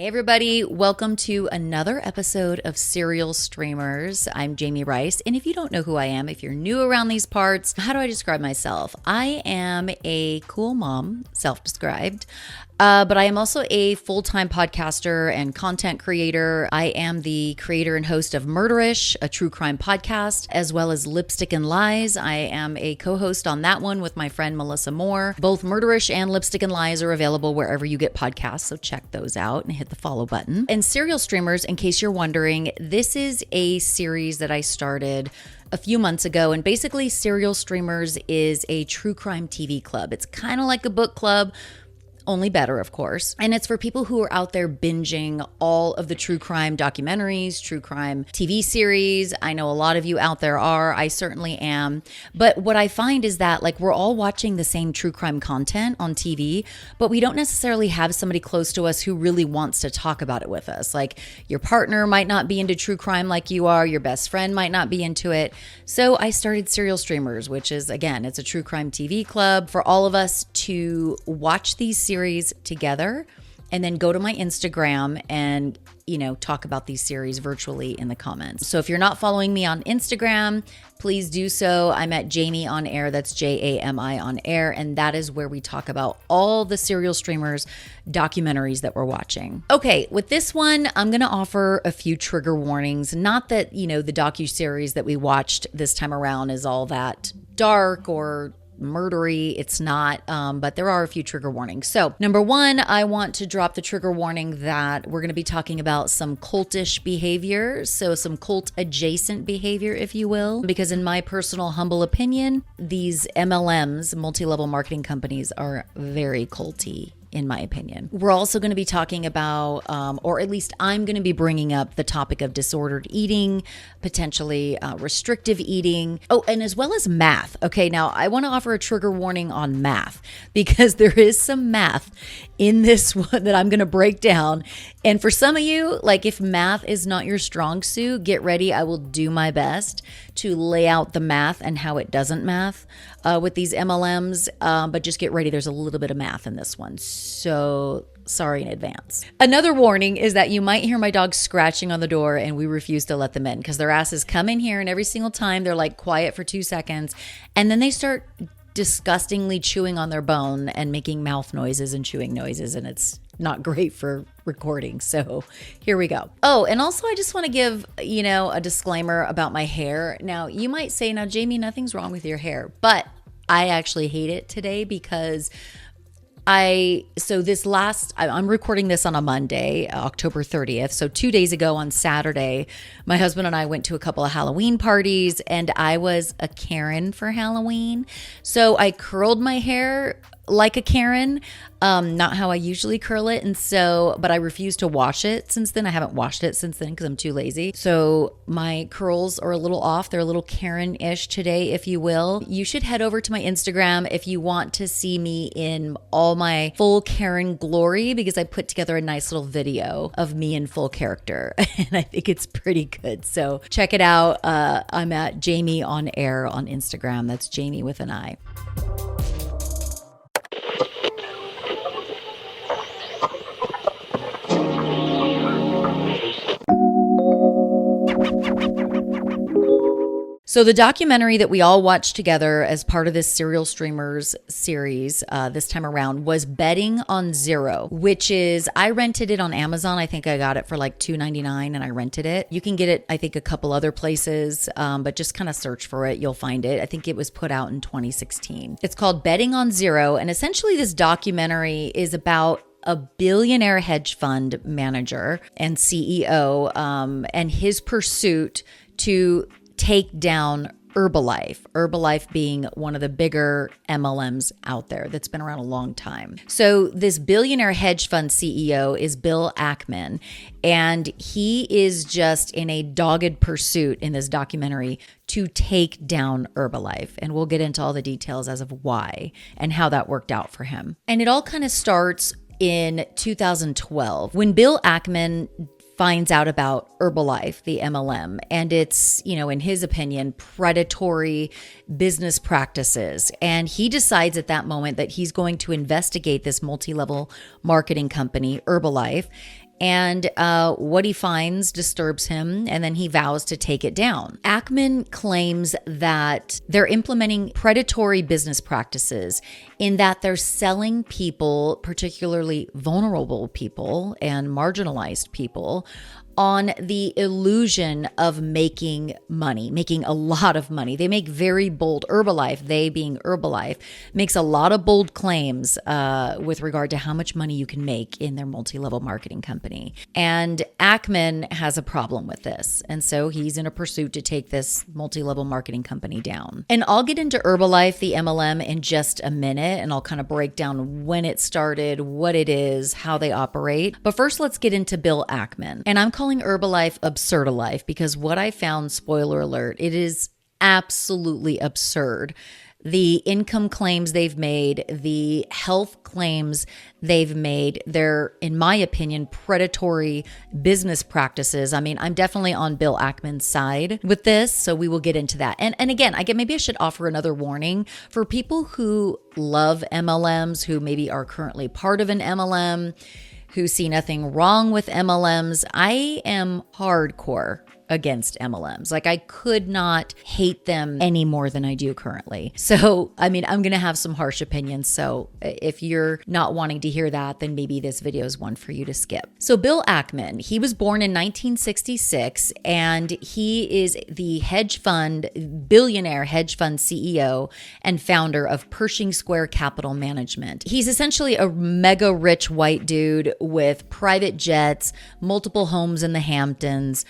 Hey everybody, welcome to another episode of Serial Streamers. I'm Jami Rice, and if you don't know who I am, if you're new around these parts, how do I describe myself? I am a cool mom, self-described, but I am also a full-time podcaster and content creator. I am the creator and host of Murderish, a true crime podcast, as well as Lipstick and Lies. I am a co-host on that one with my friend Melissa Moore. Both Murderish and Lipstick and Lies are available wherever you get podcasts, so check those out and hit the follow button. And Serial Streamers, in case you're wondering, this is a series that I started a few months ago, and basically Serial Streamers is a true crime TV club. It's kind of like a book club, only better, of course. And it's for people who are out there binging all of the true crime documentaries, true crime TV series. I know a lot of you out there are. I certainly am. But what I find is that we're all watching the same true crime content on TV, but we don't necessarily have somebody close to us who really wants to talk about it with us. Like your partner might not be into true crime like you are. Your best friend might not be into it. So I started Serial Streamers, which is, again, it's a true crime TV club for all of us to watch these series together and then go to my Instagram and, talk about these series virtually in the comments. So if you're not following me on Instagram, please do so. I'm at Jami on Air. That's Jami on Air. And that is where we talk about all the Serial Streamers documentaries that we're watching. Okay, with this one, I'm going to offer a few trigger warnings. Not that, the docuseries that we watched this time around is all that dark or murdery. It's not, but there are a few trigger warnings. So number one, I want to drop the trigger warning that we're going to be talking about some cultish behavior. So some cult adjacent behavior, if you will, because in my personal humble opinion, these MLMs, multi-level marketing companies, are very culty, in my opinion. We're also going to be talking about, or at least I'm going to be bringing up the topic of disordered eating, potentially restrictive eating. Oh, and as well as math. Okay, now I want to offer a trigger warning on math because there is some math in this one that I'm going to break down. And for some of you, if math is not your strong suit, get ready. I will do my best to lay out the math and how it doesn't math with these MLMs. But just get ready. There's a little bit of math in this one. So sorry in advance. Another warning is that you might hear my dog scratching on the door and we refuse to let them in because their asses come in here and every single time they're quiet for 2 seconds and then they start disgustingly chewing on their bone and making mouth noises and chewing noises, and it's not great for recording. So here we go. Oh, and also I just want to give, a disclaimer about my hair. Now, you might say, now, Jami, nothing's wrong with your hair, but I actually hate it today because I'm recording this on a Monday, October 30th. So 2 days ago on Saturday, my husband and I went to a couple of Halloween parties and I was a Karen for Halloween. So I curled my hair like a Karen, not how I usually curl it. But I refuse to wash it since then. I haven't washed it since then because I'm too lazy. So my curls are a little off. They're a little Karen-ish today, if you will. You should head over to my Instagram if you want to see me in all my full Karen glory, because I put together a nice little video of me in full character. And I think it's pretty good. So check it out. I'm at Jami on Air on Instagram. That's Jami with an I. So the documentary that we all watched together as part of this Serial Streamers series this time around was Betting on Zero, which is, I rented it on Amazon. I think I got it for $2.99 and I rented it. You can get it, I think, a couple other places, but just kind of search for it. You'll find it. I think it was put out in 2016. It's called Betting on Zero. And essentially this documentary is about a billionaire hedge fund manager and CEO and his pursuit to take down Herbalife being one of the bigger MLMs out there that's been around a long time. So this billionaire hedge fund CEO is Bill Ackman, and he is just in a dogged pursuit in this documentary to take down Herbalife. And we'll get into all the details as of why and how that worked out for him. And it all kind of starts in 2012 when Bill Ackman finds out about Herbalife, the MLM, and it's, in his opinion, predatory business practices. And he decides at that moment that he's going to investigate this multi-level marketing company, Herbalife, And what he finds disturbs him, and then he vows to take it down. Ackman claims that they're implementing predatory business practices in that they're selling people, particularly vulnerable people and marginalized people, on the illusion of making money, making a lot of money. They make very bold, Herbalife, they being Herbalife, makes a lot of bold claims with regard to how much money you can make in their multi-level marketing company. And Ackman has a problem with this. And so he's in a pursuit to take this multi-level marketing company down. And I'll get into Herbalife, the MLM, in just a minute, and I'll kind of break down when it started, what it is, how they operate. But first, let's get into Bill Ackman. And I'm calling Herbalife ABSURDalife because what I found, spoiler alert, it is absolutely absurd. The income claims they've made, the health claims they've made, they're, in my opinion, predatory business practices. I mean, I'm definitely on Bill Ackman's side with this, so we will get into that. And again, maybe I should offer another warning for people who love MLMs, who maybe are currently part of an MLM, who see nothing wrong with MLMs. I am hardcore against MLMs. Like, I could not hate them any more than I do currently. So, I mean, I'm going to have some harsh opinions. So if you're not wanting to hear that, then maybe this video is one for you to skip. So Bill Ackman, he was born in 1966, and he is the billionaire hedge fund CEO and founder of Pershing Square Capital Management. He's essentially a mega rich white dude with private jets, multiple homes in the Hamptons.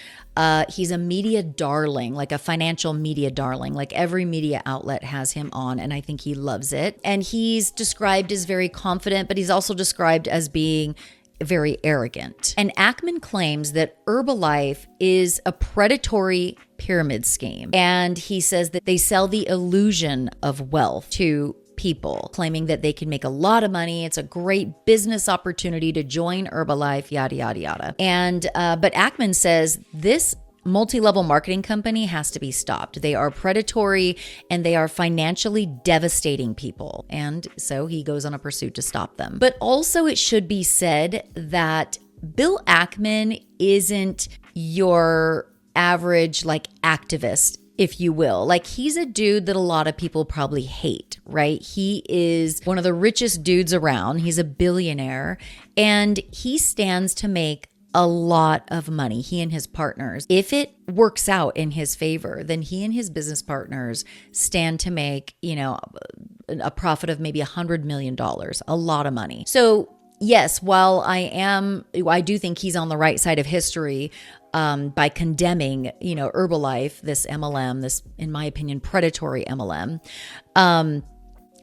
He's a media darling, like a financial media darling. Like, every media outlet has him on, and I think he loves it. And he's described as very confident, but he's also described as being very arrogant. And Ackman claims that Herbalife is a predatory pyramid scheme. And he says that they sell the illusion of wealth to people, claiming that they can make a lot of money. It's a great business opportunity to join Herbalife, yada, yada, yada. And, but Ackman says this multi-level marketing company has to be stopped. They are predatory and they are financially devastating people. And so he goes on a pursuit to stop them. But also, it should be said that Bill Ackman isn't your average like activist, if you will. Like, he's a dude that a lot of people probably hate, right? He is one of the richest dudes around. He's a billionaire, and he stands to make a lot of money, he and his partners. If it works out in his favor, then he and his business partners stand to make, a profit of maybe $100 million, a lot of money. So yes, while I do think he's on the right side of history, by condemning, Herbalife, this MLM, this, in my opinion, predatory MLM.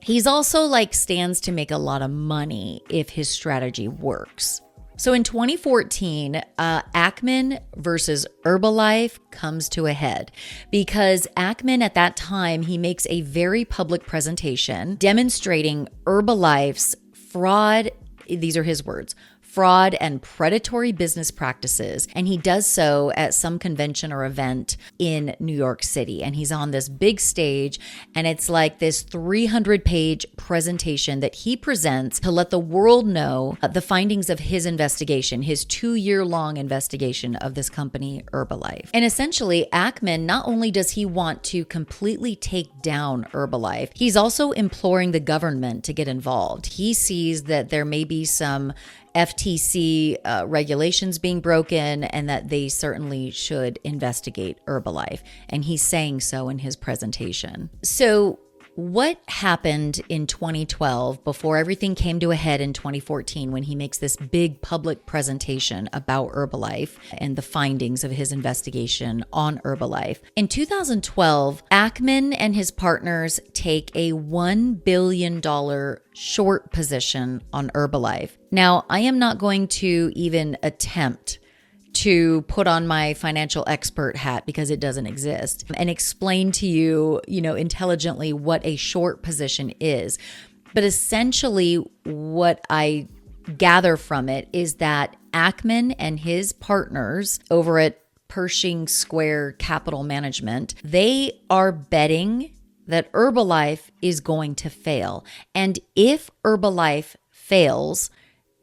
He's also stands to make a lot of money if his strategy works. So in 2014, Ackman versus Herbalife comes to a head because Ackman at that time, he makes a very public presentation demonstrating Herbalife's fraud. These are his words: fraud and predatory business practices. And he does so at some convention or event in New York City. And he's on this big stage, and it's like this 300-page presentation that he presents to let the world know the findings of his investigation, his 2-year-long investigation of this company, Herbalife. And essentially, Ackman, not only does he want to completely take down Herbalife, he's also imploring the government to get involved. He sees that there may be some FTC regulations being broken, and that they certainly should investigate Herbalife. And he's saying so in his presentation. So what happened in 2012 before everything came to a head in 2014 when he makes this big public presentation about Herbalife and the findings of his investigation on Herbalife? In 2012, Ackman and his partners take a $1 billion short position on Herbalife. Now, I am not going to even attempt to put on my financial expert hat, because it doesn't exist, and explain to you, intelligently what a short position is. But essentially what I gather from it is that Ackman and his partners over at Pershing Square Capital Management, they are betting that Herbalife is going to fail. And if Herbalife fails,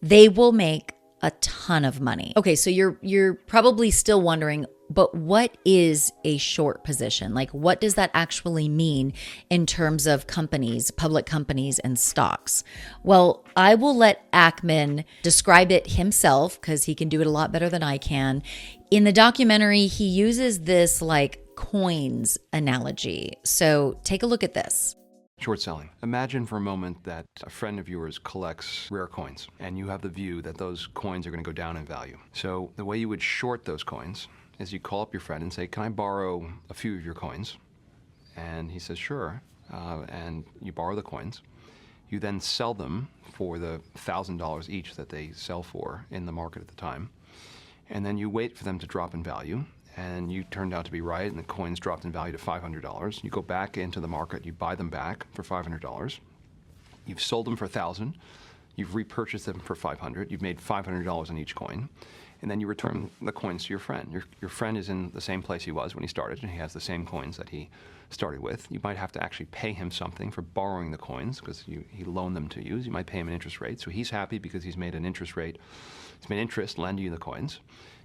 they will make a ton of money. Okay, so you're probably still wondering, but what is a short position? Like, what does that actually mean in terms of companies, public companies, and stocks? Well, I will let Ackman describe it himself because he can do it a lot better than I can. In the documentary, he uses this like coins analogy. So take a look at this. Short selling. Imagine for a moment that a friend of yours collects rare coins, and you have the view that those coins are going to go down in value. So the way you would short those coins is you call up your friend and say, "Can I borrow a few of your coins?" And he says, "Sure." And you borrow the coins. You then sell them for the $1,000 each that they sell for in the market at the time. And then you wait for them to drop in value. And you turned out to be right, and the coins dropped in value to $500. You go back into the market, you buy them back for $500. You've sold them for $1,000. You've repurchased them for $500. You've made $500 on each coin. And then you return the coins to your friend. Your friend is in the same place he was when he started, and he has the same coins that he started with. You might have to actually pay him something for borrowing the coins because he loaned them to you. You might pay him an interest rate. So he's happy because he's made an interest rate. He's made interest lending you the coins.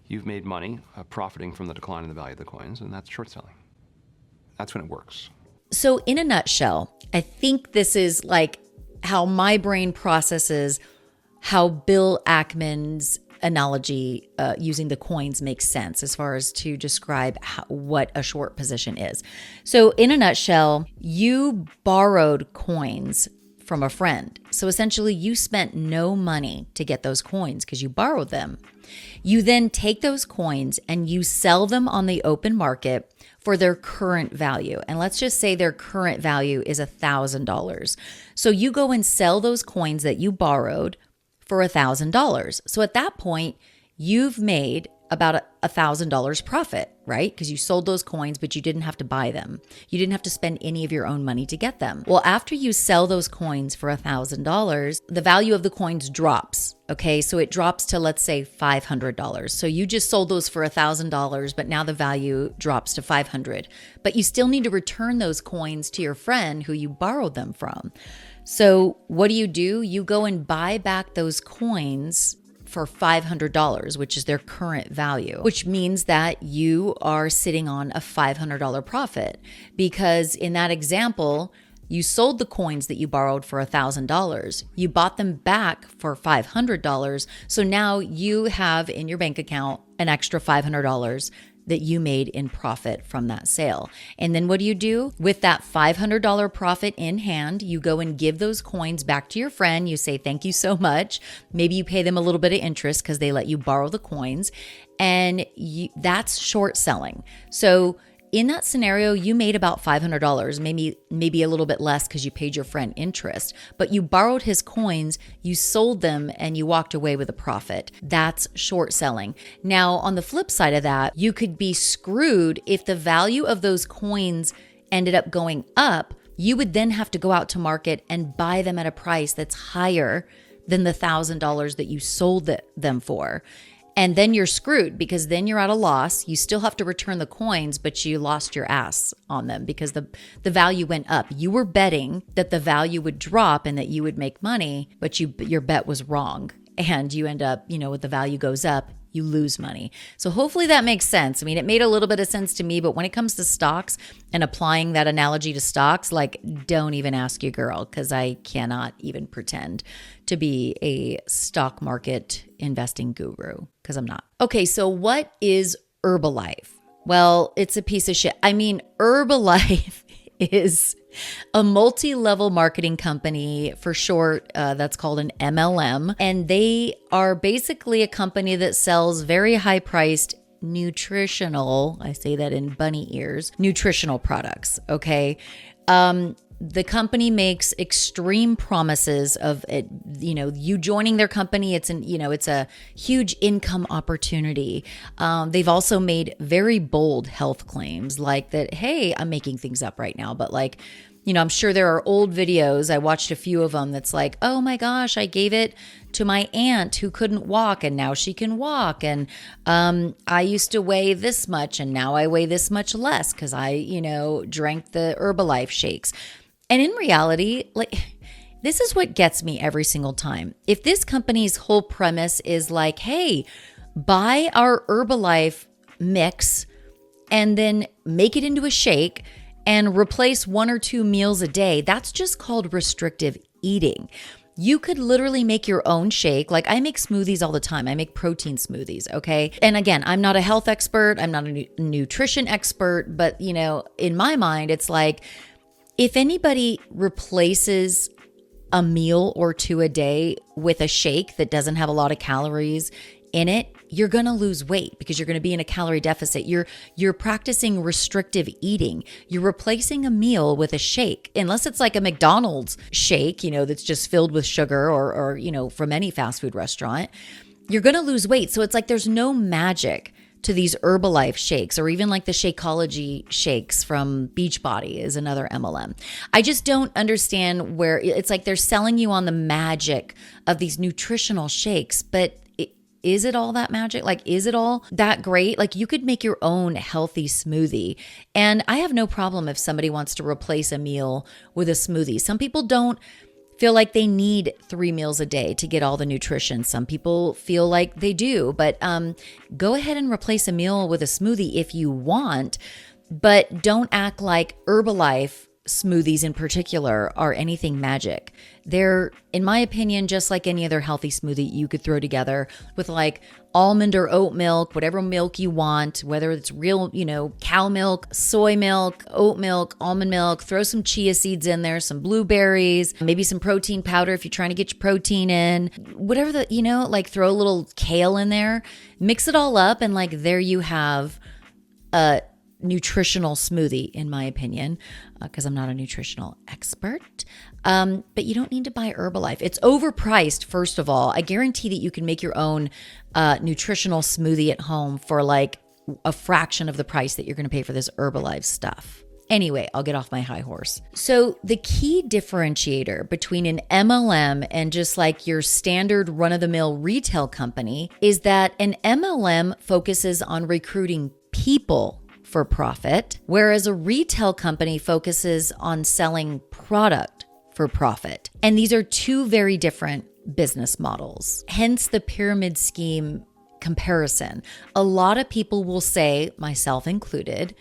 You've made money profiting from the decline in the value of the coins, and that's short selling. That's when it works. So in a nutshell, I think this is like how my brain processes how Bill Ackman's analogy using the coins makes sense as far as to describe what a short position is. So in a nutshell, you borrowed coins from a friend. So essentially you spent no money to get those coins because you borrowed them. You then take those coins and you sell them on the open market for their current value. And let's just say their current value is $1,000. So you go and sell those coins that you borrowed for $1,000. So at that point, you've made about $1,000 profit, right? Because you sold those coins, but you didn't have to buy them. You didn't have to spend any of your own money to get them. Well, after you sell those coins for $1,000, the value of the coins drops. Okay, so it drops to, let's say, $500. So you just sold those for $1,000, but now the value drops to $500. But you still need to return those coins to your friend who you borrowed them from. So what do? You go and buy back those coins for $500, which is their current value, which means that you are sitting on a $500 profit because in that example, you sold the coins that you borrowed for $1,000. You bought them back for $500. So now you have in your bank account an extra $500 that you made in profit from that sale. And then what do? With that $500 profit in hand, you go and give those coins back to your friend. You say, thank you so much. Maybe you pay them a little bit of interest because they let you borrow the coins. And that's short selling. So in that scenario, you made about $500, maybe a little bit less because you paid your friend interest, but you borrowed his coins, you sold them, and you walked away with a profit. That's short selling. Now, on the flip side of that, you could be screwed if the value of those coins ended up going up. You would then have to go out to market and buy them at a price that's higher than the $1,000 that you sold them for. And then you're screwed because then you're at a loss. You still have to return the coins, but you lost your ass on them because the value went up. You were betting that the value would drop and that you would make money, but your bet was wrong. And you end up, when the value goes up, you lose money. So hopefully that makes sense. I mean, it made a little bit of sense to me, but when it comes to stocks and applying that analogy to stocks, like don't even ask your girl because I cannot even pretend to be a stock market investing guru because I'm not. Okay, so what is Herbalife? Well, it's a piece of shit. I mean, Herbalife is a multi-level marketing company, for short, that's called an MLM. And they are basically a company that sells very high-priced nutritional, I say that in bunny ears, nutritional products, okay? The company makes extreme promises of it, you joining their company. It's a huge income opportunity. They've also made very bold health claims like that. Hey, I'm making things up right now, but I'm sure there are old videos. I watched a few of them that's like, oh my gosh, I gave it to my aunt who couldn't walk and now she can walk. And I used to weigh this much and now I weigh this much less because I, drank the Herbalife shakes. And in reality, This is what gets me every single time. If this company's whole premise is like, hey, buy our Herbalife mix and then make it into a shake and replace 1 or 2 meals a day, that's just called restrictive eating. You could literally make your own shake. Like I make smoothies all the time. I make protein smoothies, okay? And again, I'm not a health expert. I'm not a nutrition expert, but in my mind, it's like if anybody replaces a meal or 2 a day with a shake that doesn't have a lot of calories in it, you're going to lose weight because you're going to be in a calorie deficit. You're practicing restrictive eating. You're replacing a meal with a shake, unless it's like a McDonald's shake, that's just filled with sugar or from any fast food restaurant. You're going to lose weight. So it's like there's no magic to these Herbalife shakes, or even like the Shakeology shakes from Beachbody is another MLM. I just don't understand where it's like they're selling you on the magic of these nutritional shakes, but is it all that magic? Like, is it all that great? Like, you could make your own healthy smoothie. And I have no problem if somebody wants to replace a meal with a smoothie. Some people don't feel like they need 3 meals a day to get all the nutrition. Some people feel like they do, but go ahead and replace a meal with a smoothie if you want, but don't act like Herbalife smoothies in particular are anything magic. They're, in my opinion, just like any other healthy smoothie you could throw together with like almond or oat milk, whatever milk you want, whether it's real, cow milk, soy milk, oat milk, almond milk, throw some chia seeds in there, some blueberries, maybe some protein powder if you're trying to get your protein in, whatever like throw a little kale in there, mix it all up. And like, there you have a nutritional smoothie, in my opinion, because I'm not a nutritional expert. But you don't need to buy Herbalife. It's overpriced, first of all. I guarantee that you can make your own nutritional smoothie at home for like a fraction of the price that you're going to pay for this Herbalife stuff. Anyway, I'll get off my high horse. So the key differentiator between an MLM and just like your standard run-of-the-mill retail company is that an MLM focuses on recruiting people for profit, whereas a retail company focuses on selling product for profit. And these are 2 very different business models. Hence the pyramid scheme comparison. A lot of people will say, myself included,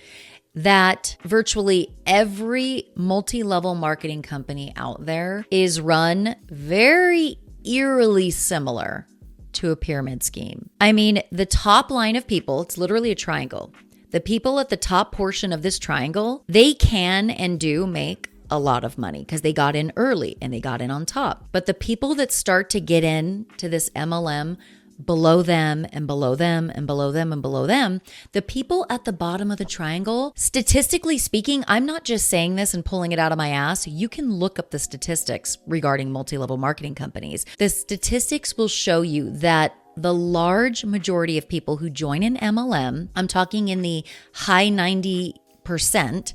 that virtually every multi-level marketing company out there is run very eerily similar to a pyramid scheme. I mean, the top line of people, it's literally a triangle. The people at the top portion of this triangle, they can and do make a lot of money because they got in early and they got in on top. But the people that start to get in to this MLM below them and below them and below them and below them, the people at the bottom of the triangle, statistically speaking, I'm not just saying this and pulling it out of my ass. You can look up the statistics regarding multi-level marketing companies. The statistics will show you that the large majority of people who join an MLM, I'm talking in the high 90%,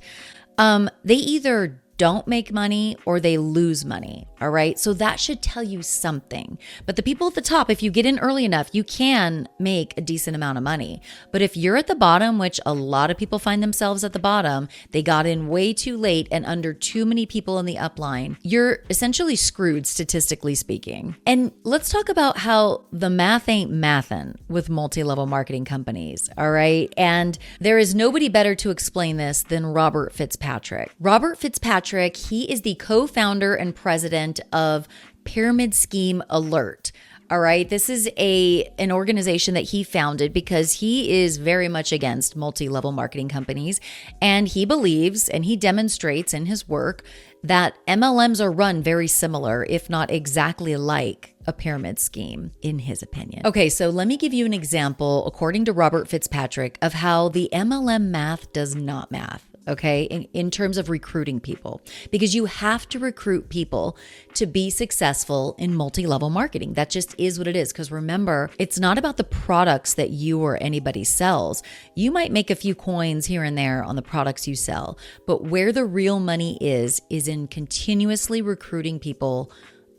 they either don't make money or they lose money. All right. So that should tell you something. But the people at the top, if you get in early enough, you can make a decent amount of money. But if you're at the bottom, which a lot of people find themselves at the bottom, they got in way too late and under too many people in the upline, you're essentially screwed statistically speaking. And let's talk about how the math ain't mathin' with multi-level marketing companies. All right. And there is nobody better to explain this than Robert Fitzpatrick. Robert Fitzpatrick, he is the co-founder and president of Pyramid Scheme Alert. All right. This is an organization that he founded because he is very much against multi-level marketing companies. And he believes and he demonstrates in his work that MLMs are run very similar, if not exactly like a pyramid scheme, in his opinion. Okay, so let me give you an example, according to Robert Fitzpatrick, of how the MLM math does not math. Okay, in terms of recruiting people, because you have to recruit people to be successful in multi-level marketing. That just is what it is. Because remember, it's not about the products that you or anybody sells. You might make a few coins here and there on the products you sell, but where the real money is in continuously recruiting people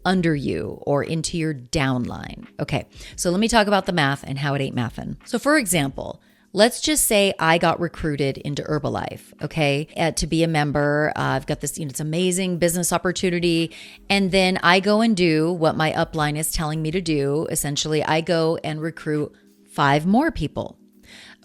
under you or into your downline. Okay, so let me talk about the math and how it ain't mathin'. So for example, Let's just say I got recruited into Herbalife, okay, to be a member. I've got this, it's amazing business opportunity. And then I go and do what my upline is telling me to do. Essentially, I go and recruit 5 more people.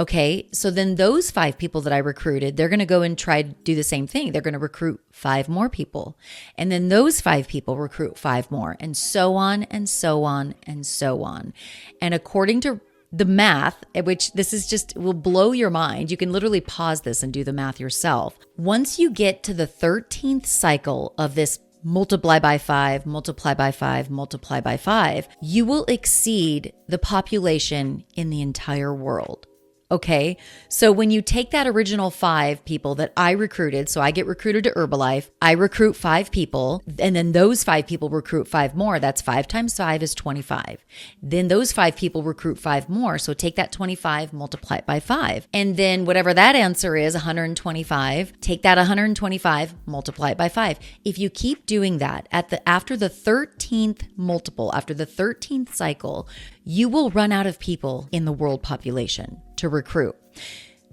Okay, so then those 5 people that I recruited, they're going to go and try to do the same thing. They're going to recruit 5 more people. And then those 5 people recruit 5 more, and so on and so on and so on. And according to the math, which this is just will blow your mind. You can literally pause this and do the math yourself. Once you get to the 13th cycle of this multiply by 5, multiply by 5, multiply by 5, you will exceed the population in the entire world. Okay, so when you take that original 5 people that I recruited, so I get recruited to Herbalife, I recruit 5 people, and then those 5 people recruit 5 more. That's 5 times 5 is 25. Then those 5 people recruit 5 more. So take that 25, multiply it by 5. And then whatever that answer is, 125, take that 125, multiply it by 5. If you keep doing that after the 13th multiple, after the 13th cycle, you will run out of people in the world population to recruit.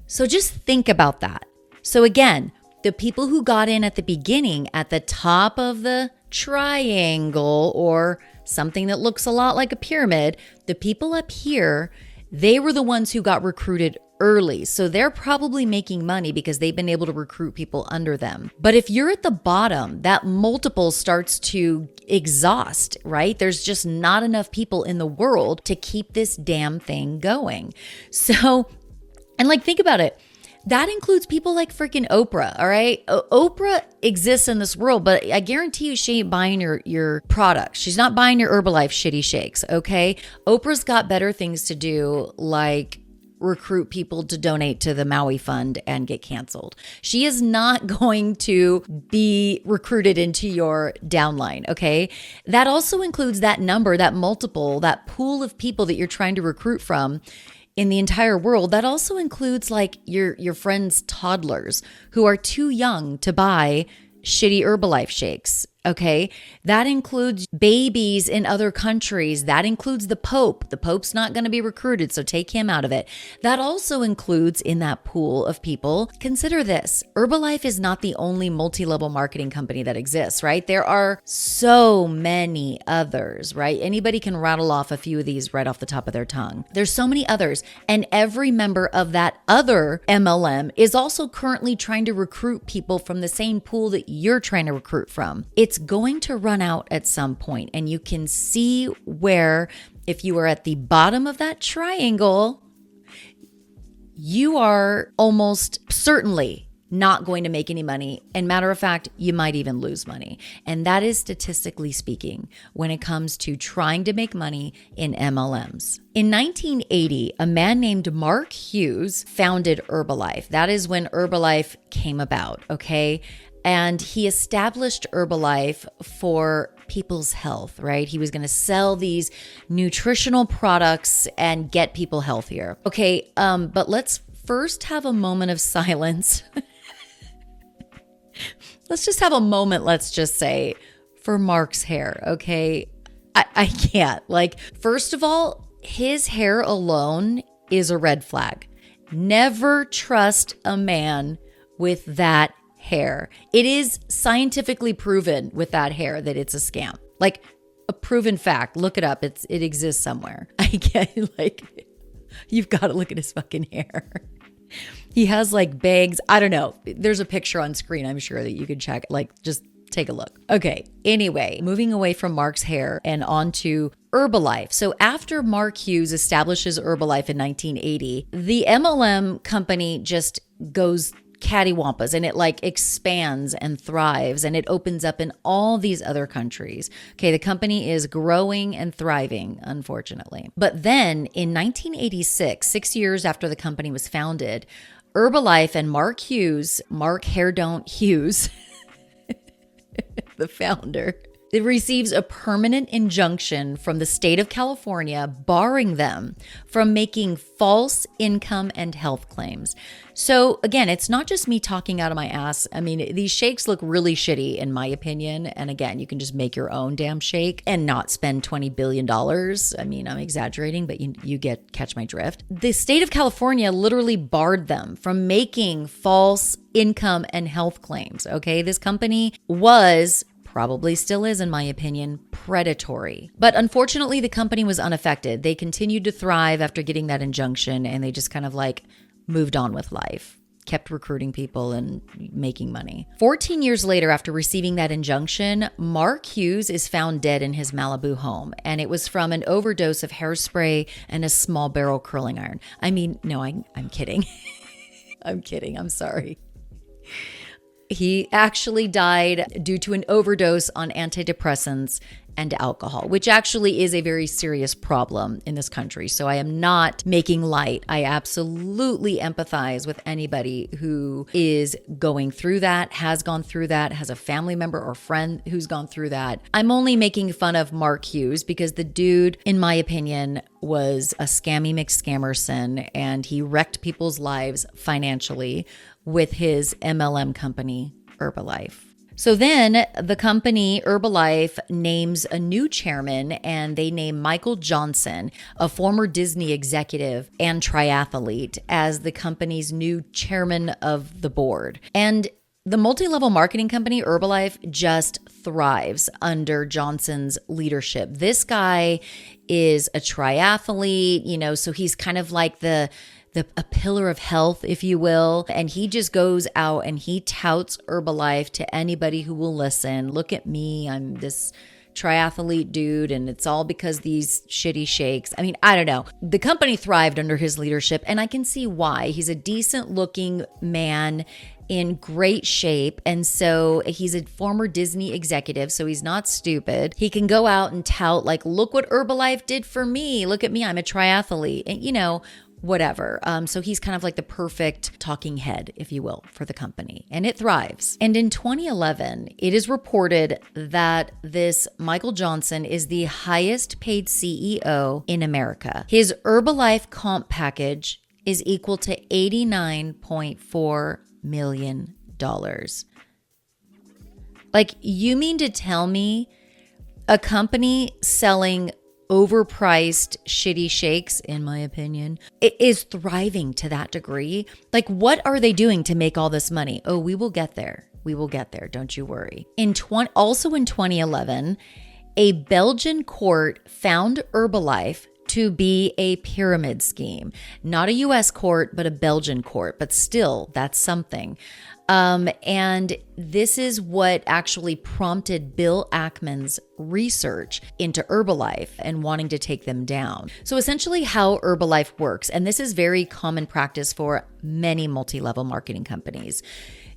So just think about that. So again, the people who got in at the beginning at the top of the triangle, or something that looks a lot like a pyramid, the people up here, they were the ones who got recruited early. So they're probably making money because they've been able to recruit people under them. But if you're at the bottom, that multiple starts to exhaust, right? There's just not enough people in the world to keep this damn thing going. So, and like, think about it. That includes people like freaking Oprah, all right? Oprah exists in this world, but I guarantee you she ain't buying your products. She's not buying your Herbalife shitty shakes, okay? Oprah's got better things to do, like recruit people to donate to the Maui Fund and get canceled. She is not going to be recruited into your downline, okay? That also includes that number, that multiple, that pool of people that you're trying to recruit from in the entire world. That also includes like your friends' toddlers who are too young to buy shitty Herbalife shakes. Okay. That includes babies in other countries. That includes the Pope. The Pope's not going to be recruited, so take him out of it. That also includes in that pool of people. Consider this. Herbalife is not the only multi-level marketing company that exists, right? There are so many others, right? Anybody can rattle off a few of these right off the top of their tongue. There's so many others. And every member of that other MLM is also currently trying to recruit people from the same pool that you're trying to recruit from. It's going to run out at some point, and you can see where, if you are at the bottom of that triangle, you are almost certainly not going to make any money. And matter of fact, you might even lose money. And that is statistically speaking when it comes to trying to make money in MLMs. In 1980, a man named Mark Hughes founded Herbalife. That is when Herbalife came about, okay? And he established Herbalife for people's health, right? He was going to sell these nutritional products and get people healthier. Okay, but let's first have a moment of silence. Let's just have a moment, let's just say, for Mark's hair, okay? I can't. Like, first of all, his hair alone is a red flag. Never trust a man with that hair. It is scientifically proven with that hair that it's a scam. Like a proven fact. Look it up. It exists somewhere. I can't, like, you've got to look at his fucking hair. He has like bangs. I don't know. There's a picture on screen, I'm sure, that you can check. Like, just take a look. Okay. Anyway, moving away from Mark's hair and onto Herbalife. So after Mark Hughes establishes Herbalife in 1980, the MLM company just goes cattywampus, and it like expands and thrives, and it opens up in all these other countries. Okay, the company is growing and thriving, unfortunately. But then in 1986, 6 years after the company was founded, Herbalife and Mark Hughes, Mark Hair Don't Hughes, the founder, it receives a permanent injunction from the state of California barring them from making false income and health claims. So again, it's not just me talking out of my ass. I mean, these shakes look really shitty in my opinion. And again, you can just make your own damn shake and not spend $20 billion. I mean, I'm exaggerating, but you catch my drift. The state of California literally barred them from making false income and health claims. Okay. This company was, probably still is in my opinion, predatory. But unfortunately, the company was unaffected. They continued to thrive after getting that injunction, and they just kind of like moved on with life, kept recruiting people and making money. 14 years later, after receiving that injunction, Mark Hughes is found dead in his Malibu home, and it was from an overdose of hairspray and a small barrel curling iron. I mean, no, I'm kidding. I'm kidding. I'm sorry. He actually died due to an overdose on antidepressants and alcohol, which actually is a very serious problem in this country. So I am not making light. I absolutely empathize with anybody who is going through that, has gone through that, has a family member or friend who's gone through that. I'm only making fun of Mark Hughes because the dude, in my opinion, was a scammy McScammerson, and he wrecked people's lives financially with his MLM company, Herbalife. So then the company Herbalife names a new chairman, and they name Michael Johnson, a former Disney executive and triathlete, as the company's new chairman of the board. And the multi-level marketing company Herbalife just thrives under Johnson's leadership. This guy is a triathlete, so he's kind of like a pillar of health, if you will. And he just goes out and he touts Herbalife to anybody who will listen. Look at me. I'm this triathlete dude, and it's all because these shitty shakes. I mean, I don't know. The company thrived under his leadership, and I can see why. He's a decent looking man in great shape. And so he's a former Disney executive, so he's not stupid. He can go out and tout like, look what Herbalife did for me. Look at me. I'm a triathlete. And whatever. So he's kind of like the perfect talking head, if you will, for the company, and it thrives. And in 2011, it is reported that this Michael Johnson is the highest paid CEO in America. His Herbalife comp package is equal to $89.4 million. Like, you mean to tell me a company selling overpriced, shitty shakes, in my opinion, it is thriving to that degree? Like, what are they doing to make all this money? Oh, we will get there. We will get there. Don't you worry. Also in 2011, a Belgian court found Herbalife to be a pyramid scheme. Not a US court, but a Belgian court. But still, that's something. And this is what actually prompted Bill Ackman's research into Herbalife and wanting to take them down. So essentially how Herbalife works, and this is very common practice for many multi-level marketing companies.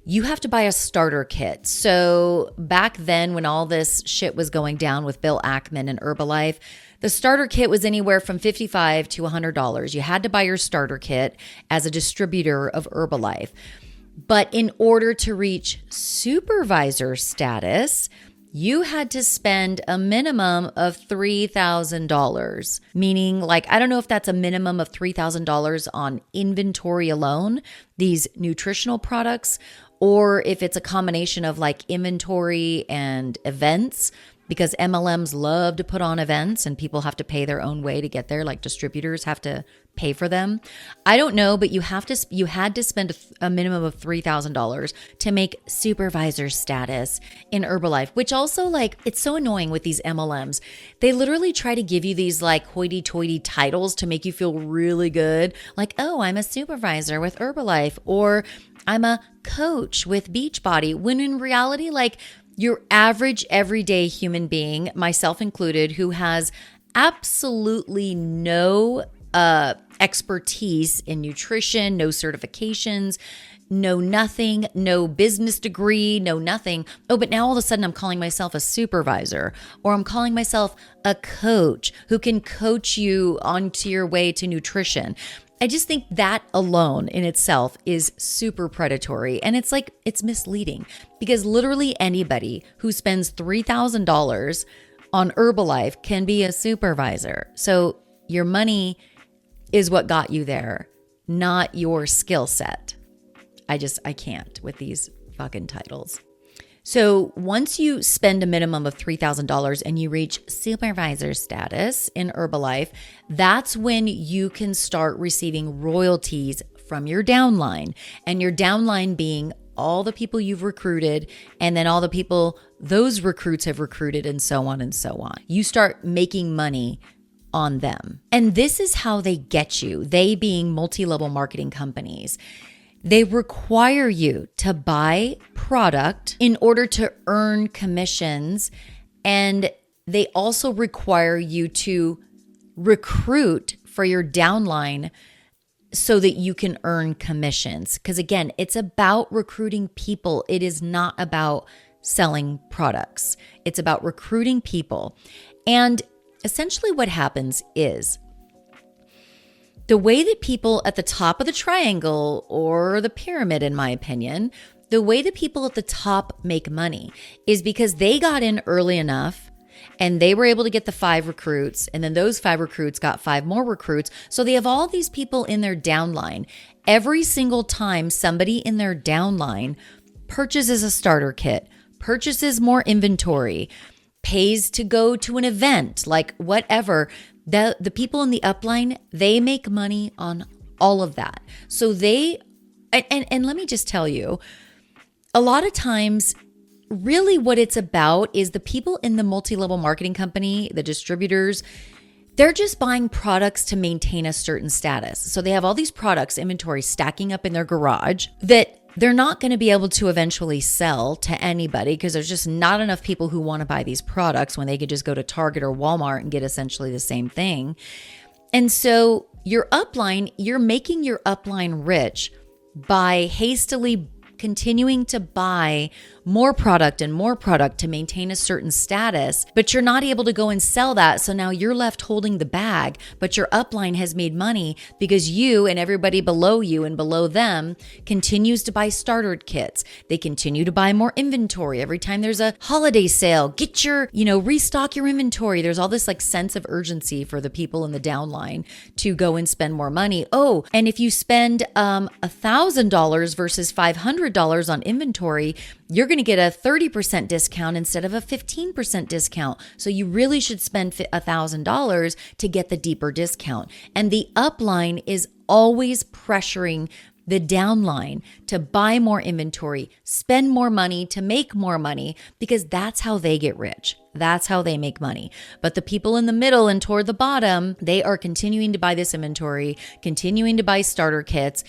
You have to buy a starter kit. So back then, when all this shit was going down with Bill Ackman and Herbalife, the starter kit was anywhere from $55 to $100. You had to buy your starter kit as a distributor of Herbalife. But in order to reach supervisor status, you had to spend a minimum of $3,000, meaning, like, I don't know if that's a minimum of $3,000 on inventory alone, these nutritional products, or if it's a combination of like inventory and events, because MLMs love to put on events and people have to pay their own way to get there. Like, distributors have to pay for them. I don't know, but you had to spend a minimum of $3,000 to make supervisor status in Herbalife, which also, like, it's so annoying with these MLMs. They literally try to give you these like hoity-toity titles to make you feel really good. Like, oh, I'm a supervisor with Herbalife, or I'm a coach with Beachbody, when in reality, like, your average everyday human being, myself included, who has absolutely no expertise in nutrition, no certifications, no nothing, no business degree, no nothing. Oh, but now all of a sudden I'm calling myself a supervisor, or I'm calling myself a coach who can coach you onto your way to nutrition. I just think that alone in itself is super predatory. And it's misleading because literally anybody who spends $3,000 on Herbalife can be a supervisor. So your money is what got you there, not your skill set. I can't with these fucking titles. So once you spend a minimum of $3,000 and you reach supervisor status in Herbalife, that's when you can start receiving royalties from your downline, and your downline being all the people you've recruited and then all the people those recruits have recruited and so on and so on. You start making money on them. And this is how they get you, they being multi-level marketing companies. They require you to buy product in order to earn commissions. And they also require you to recruit for your downline so that you can earn commissions. Because again, it's about recruiting people. It is not about selling products. It's about recruiting people. And essentially what happens is, the way that people at the top of the triangle or the pyramid, in my opinion, the way that people at the top make money is because they got in early enough and they were able to get the 5 recruits, and then those 5 recruits got 5 more recruits. So they have all these people in their downline. Every single time somebody in their downline purchases a starter kit, purchases more inventory, pays to go to an event, like whatever, the people in the upline, they make money on all of that. So they, and let me just tell you, a lot of times, really what it's about is the people in the multi-level marketing company, the distributors, they're just buying products to maintain a certain status. So they have all these products, inventory stacking up in their garage that they're not going to be able to eventually sell to anybody because there's just not enough people who want to buy these products when they could just go to Target or Walmart and get essentially the same thing. And so your upline, you're making your upline rich by hastily continuing to buy more product and more product to maintain a certain status, but you're not able to go and sell that. So now you're left holding the bag, but your upline has made money because you and everybody below you and below them continues to buy starter kits. They continue to buy more inventory. Every time there's a holiday sale, get your, restock your inventory. There's all this like sense of urgency for the people in the downline to go and spend more money. Oh, and if you spend $1,000 versus $500 on inventory, you're going to get a 30% discount instead of a 15% discount. So you really should spend $1,000 to get the deeper discount. And the upline is always pressuring the downline to buy more inventory, spend more money to make more money, because that's how they get rich. That's how they make money. But the people in the middle and toward the bottom, they are continuing to buy this inventory, continuing to buy starter kits,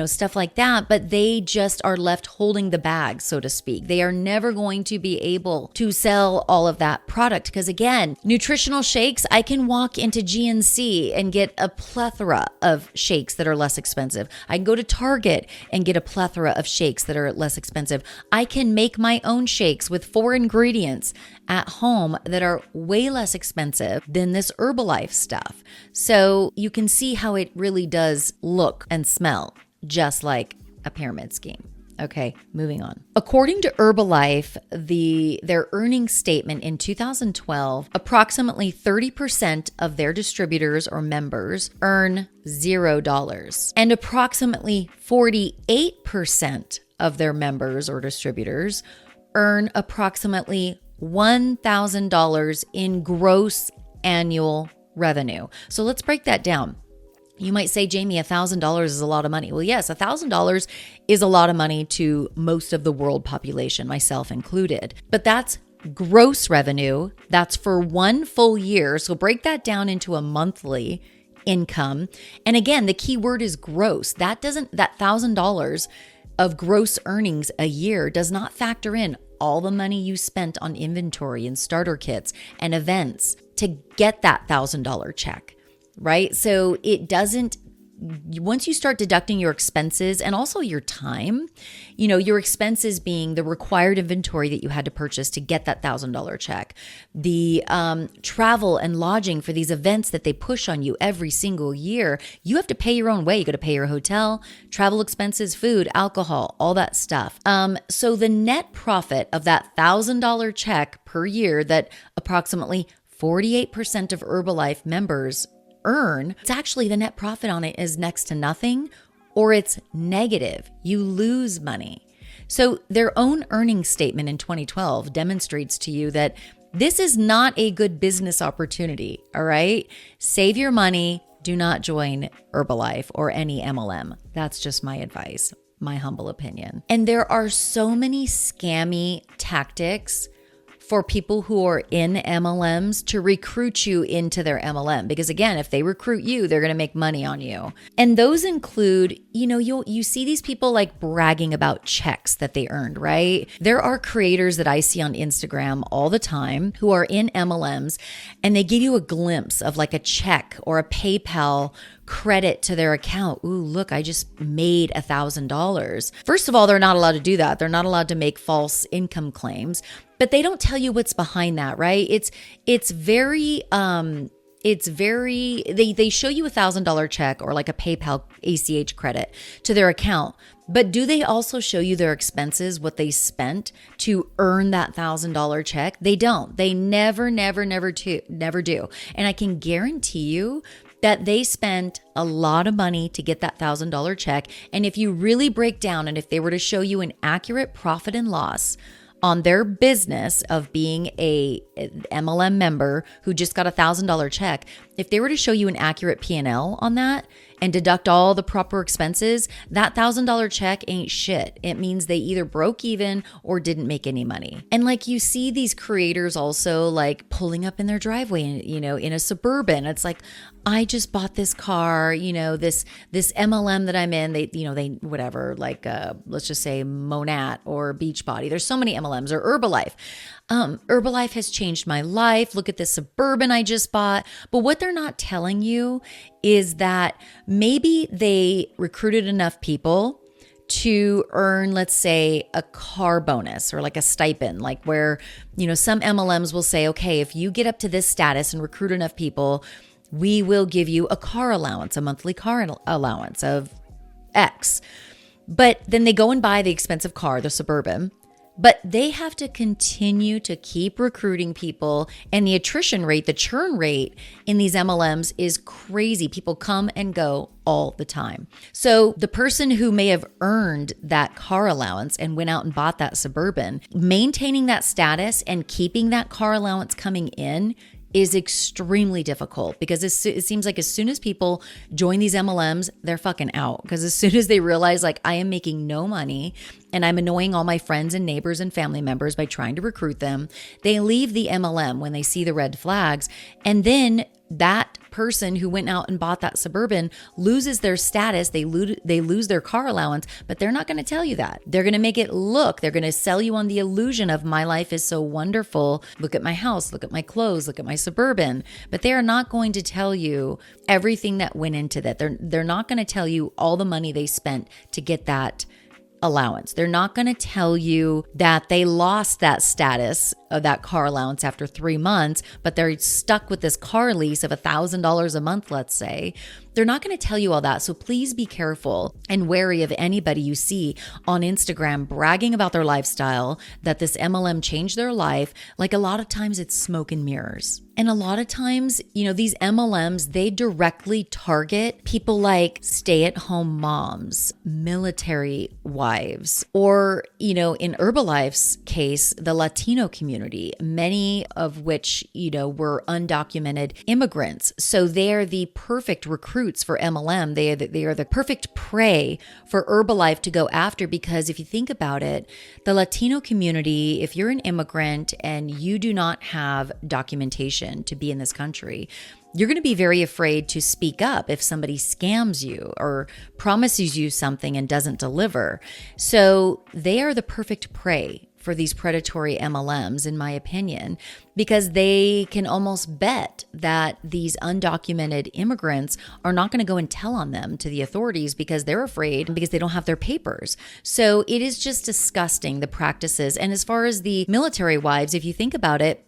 stuff like that. But they just are left holding the bag, so to speak. They are never going to be able to sell all of that product. Because again, nutritional shakes, I can walk into GNC and get a plethora of shakes that are less expensive. I can go to Target and get a plethora of shakes that are less expensive. I can make my own shakes with 4 ingredients at home that are way less expensive than this Herbalife stuff. So you can see how it really does look and smell just like a pyramid scheme. Okay, moving on. According to Herbalife, their earnings statement in 2012, approximately 30% of their distributors or members earn $0, and approximately 48% of their members or distributors earn approximately $1,000 in gross annual revenue. So let's break that down. You might say, Jami, $1,000 is a lot of money. Well, yes, $1,000 is a lot of money to most of the world population, myself included. But that's gross revenue. That's for one full year. So break that down into a monthly income. And again, the key word is gross. That $1,000 of gross earnings a year does not factor in all the money you spent on inventory and starter kits and events to get that $1,000 check, right? So it doesn't once you start deducting your expenses and also your time, your expenses being the required inventory that you had to purchase to get that $1,000 check, the travel and lodging for these events that they push on you every single year, you have to pay your own way. You got to pay your hotel, travel expenses, food, alcohol, all that stuff. So the net profit of that $1,000 check per year that approximately 48% of Herbalife members earn, it's actually the net profit on it is next to nothing, or it's negative. You lose money. So their own earnings statement in 2012 demonstrates to you that this is not a good business opportunity, all right? Save your money. Do not join Herbalife or any MLM. That's just my advice, my humble opinion. And there are so many scammy tactics for people who are in MLMs to recruit you into their MLM. Because again, if they recruit you, they're going to make money on you. And those include, you see these people like bragging about checks that they earned, right? There are creators that I see on Instagram all the time who are in MLMs, and they give you a glimpse of like a check or a PayPal credit to their account. Ooh, look, I just made $1,000. First of all, they're not allowed to do that. They're not allowed to make false income claims, but they don't tell you what's behind that, right? They show you $1,000 check or like a PayPal ACH credit to their account. But do they also show you their expenses, what they spent to earn that $1,000 check? They don't. They never do. And I can guarantee you that they spent a lot of money to get that $1,000 check. And if you really break down, and if they were to show you an accurate profit and loss on their business of being a MLM member who just got $1,000 check, if they were to show you an accurate P&L on that and deduct all the proper expenses, that $1,000 check ain't shit. It means they either broke even or didn't make any money. And like you see these creators also like pulling up in their driveway, in a Suburban. It's like, I just bought this car, this MLM that I'm in, they whatever, like let's just say Monat or Beachbody. There's so many MLMs, or Herbalife. Herbalife has changed my life. Look at this Suburban I just bought. But what they're not telling you is that maybe they recruited enough people to earn, let's say, a car bonus or like a stipend, like where, some MLMs will say, okay, if you get up to this status and recruit enough people, we will give you a car allowance, a monthly car allowance of X. But then they go and buy the expensive car, the Suburban, but they have to continue to keep recruiting people. And the attrition rate, the churn rate in these MLMs is crazy. People come and go all the time. So the person who may have earned that car allowance and went out and bought that Suburban, maintaining that status and keeping that car allowance coming in is extremely difficult, because it seems like as soon as people join these MLMs, they're fucking out. Because as soon as they realize like, I am making no money and I'm annoying all my friends and neighbors and family members by trying to recruit them, they leave the MLM when they see the red flags. And then that person who went out and bought that Suburban loses their status. They lose their car allowance, but they're not going to tell you that. They're going to make it look, they're going to sell you on the illusion of my life is so wonderful. Look at my house, look at my clothes, look at my Suburban. But they are not going to tell you everything that went into that. They're not going to tell you all the money they spent to get that allowance. They're not going to tell you that they lost that status of that car allowance after 3 months, but they're stuck with this car lease of $1,000 a month, let's say. They're not going to tell you all that. So please be careful and wary of anybody you see on Instagram bragging about their lifestyle, that this MLM changed their life. Like a lot of times it's smoke and mirrors. And a lot of times, these MLMs, they directly target people like stay-at-home moms, military wives, or, in Herbalife's case, the Latino community, many of which, were undocumented immigrants. So they're the perfect recruits for MLM. They are the perfect prey for Herbalife to go after, because if you think about it, the Latino community, if you're an immigrant and you do not have documentation to be in this country, you're going to be very afraid to speak up if somebody scams you or promises you something and doesn't deliver. So they are the perfect prey for these predatory MLMs, in my opinion, because they can almost bet that these undocumented immigrants are not going to go and tell on them to the authorities because they're afraid, because they don't have their papers. So it is just disgusting, the practices. And as far as the military wives, if you think about it,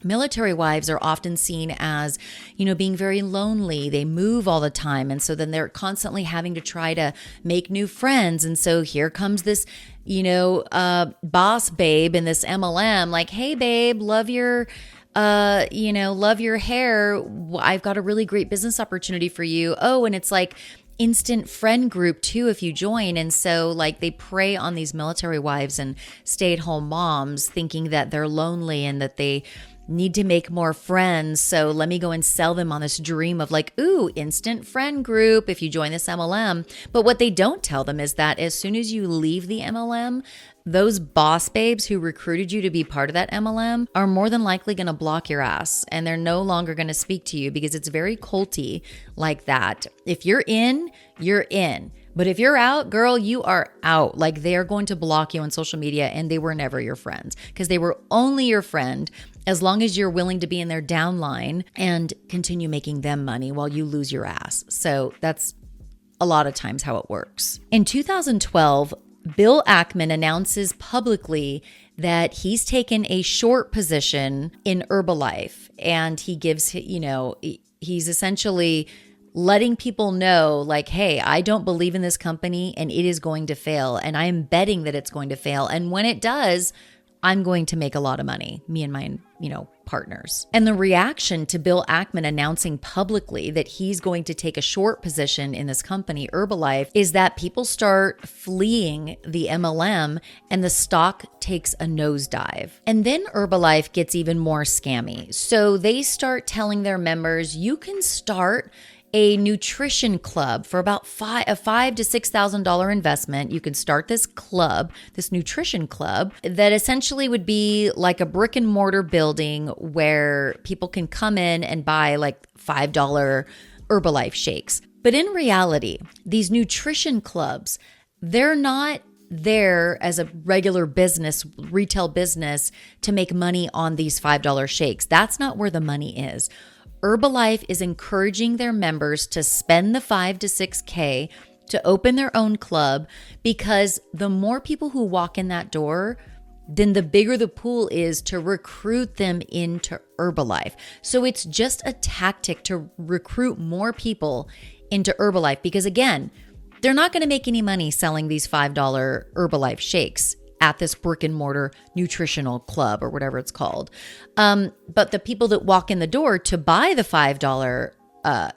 military wives are often seen as, being very lonely. They move all the time. And so then they're constantly having to try to make new friends. And so here comes this, boss babe in this MLM, like, hey, babe, love your hair. I've got a really great business opportunity for you. Oh, and it's like instant friend group too if you join. And so like they prey on these military wives and stay-at-home moms, thinking that they're lonely and that they need to make more friends. So let me go and sell them on this dream of like, ooh, instant friend group if you join this MLM. But what they don't tell them is that as soon as you leave the MLM, those boss babes who recruited you to be part of that MLM are more than likely going to block your ass, and they're no longer going to speak to you because it's very culty like that. If you're in, you're in. But if you're out, girl, you are out. Like they are going to block you on social media, and they were never your friends because they were only your friend as long as you're willing to be in their downline and continue making them money while you lose your ass. So that's a lot of times how it works. In 2012, Bill Ackman announces publicly that he's taken a short position in Herbalife, and he gives, he's essentially letting people know like, hey, I don't believe in this company and it is going to fail, and I am betting that it's going to fail. And when it does, I'm going to make a lot of money, me and my, partners. And the reaction to Bill Ackman announcing publicly that he's going to take a short position in this company, Herbalife, is that people start fleeing the MLM and the stock takes a nosedive. And then Herbalife gets even more scammy. So they start telling their members, you can start a nutrition club for about $5,000 to $6,000 investment. You can start this club, this nutrition club, that essentially would be like a brick and mortar building where people can come in and buy like $5 Herbalife shakes. But in reality, these nutrition clubs, they're not there as a regular business, retail business, to make money on these $5 shakes. That's not where the money is. Herbalife is encouraging their members to spend the $5,000 to $6,000 to open their own club, because the more people who walk in that door, then the bigger the pool is to recruit them into Herbalife. So it's just a tactic to recruit more people into Herbalife, because again, they're not going to make any money selling these $5 Herbalife shakes at this brick and mortar nutritional club or whatever it's called. But the people that walk in the door to buy the $5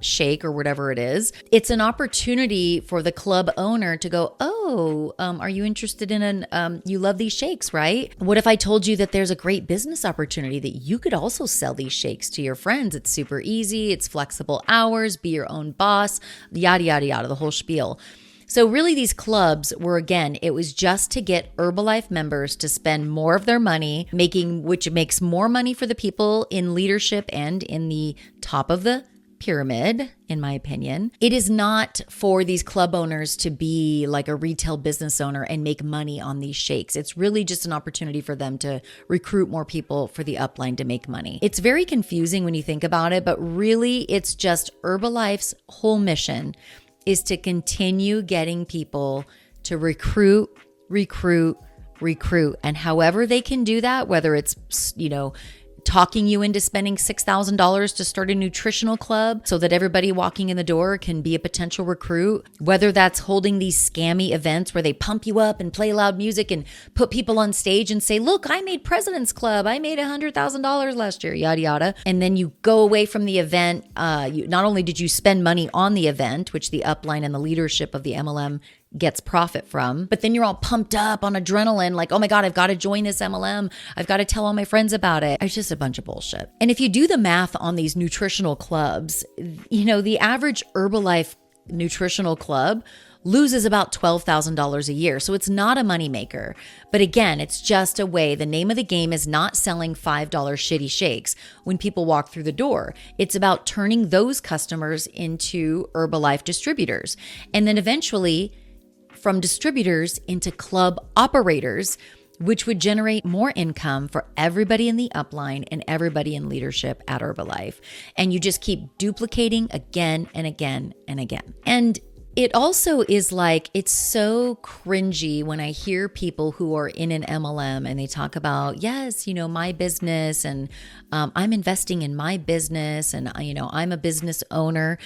shake or whatever it is, it's an opportunity for the club owner to go, oh, are you interested in you love these shakes, right? What if I told you that there's a great business opportunity that you could also sell these shakes to your friends? It's super easy. It's flexible hours, be your own boss, yada, yada, yada, the whole spiel. So really these clubs were, again, it was just to get Herbalife members to spend more of their money, which makes more money for the people in leadership and in the top of the pyramid, in my opinion. It is not for these club owners to be like a retail business owner and make money on these shakes. It's really just an opportunity for them to recruit more people for the upline to make money. It's very confusing when you think about it, but really it's just Herbalife's whole mission is to continue getting people to recruit. And however they can do that, whether it's, talking you into spending $6,000 to start a nutritional club so that everybody walking in the door can be a potential recruit, whether that's holding these scammy events where they pump you up and play loud music and put people on stage and say, look, I made President's Club. I made $100,000 last year, yada, yada. And then you go away from the event. Not only did you spend money on the event, which the upline and the leadership of the MLM gets profit from, but then you're all pumped up on adrenaline, like, oh my God, I've got to join this MLM. I've got to tell all my friends about it. It's just a bunch of bullshit. And if you do the math on these nutritional clubs, the average Herbalife nutritional club loses about $12,000 a year. So it's not a moneymaker. But again, it's just a way. The name of the game is not selling $5 shitty shakes when people walk through the door. It's about turning those customers into Herbalife distributors. And then eventually from distributors into club operators, which would generate more income for everybody in the upline and everybody in leadership at Herbalife. And you just keep duplicating again and again and again. And it also is like, it's so cringy when I hear people who are in an MLM and they talk about, yes, my business and I'm investing in my business and, I'm a business owner.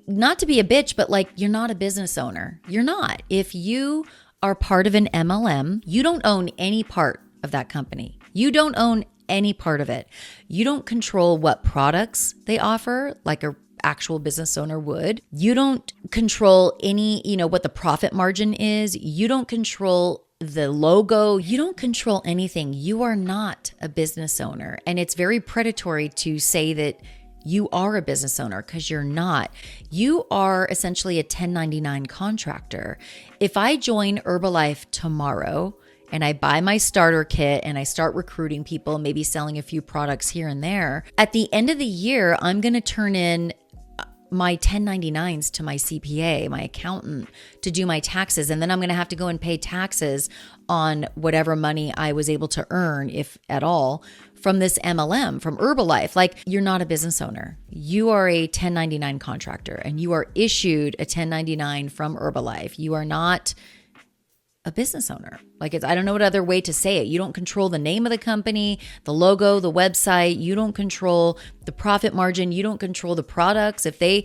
Not to be a bitch, but like, you're not a business owner. You're not. If you are part of an MLM, you don't own any part of that company. You don't own any part of it. You don't control what products they offer, like a actual business owner would. You don't control any, what the profit margin is. You don't control the logo. You don't control anything. You are not a business owner. And it's very predatory to say that you are a business owner because you're not. You are essentially a 1099 contractor. If I join Herbalife tomorrow and I buy my starter kit and I start recruiting people, maybe selling a few products here and there, at the end of the year, I'm going to turn in my 1099s to my CPA, my accountant, to do my taxes. And then I'm going to have to go and pay taxes on whatever money I was able to earn, if at all, from this MLM, from Herbalife. Like, you're not a business owner. You are a 1099 contractor and you are issued a 1099 from Herbalife. You are not a business owner. Like, I don't know what other way to say it. You don't control the name of the company, the logo, the website. You don't control the profit margin. You don't control the products. If they,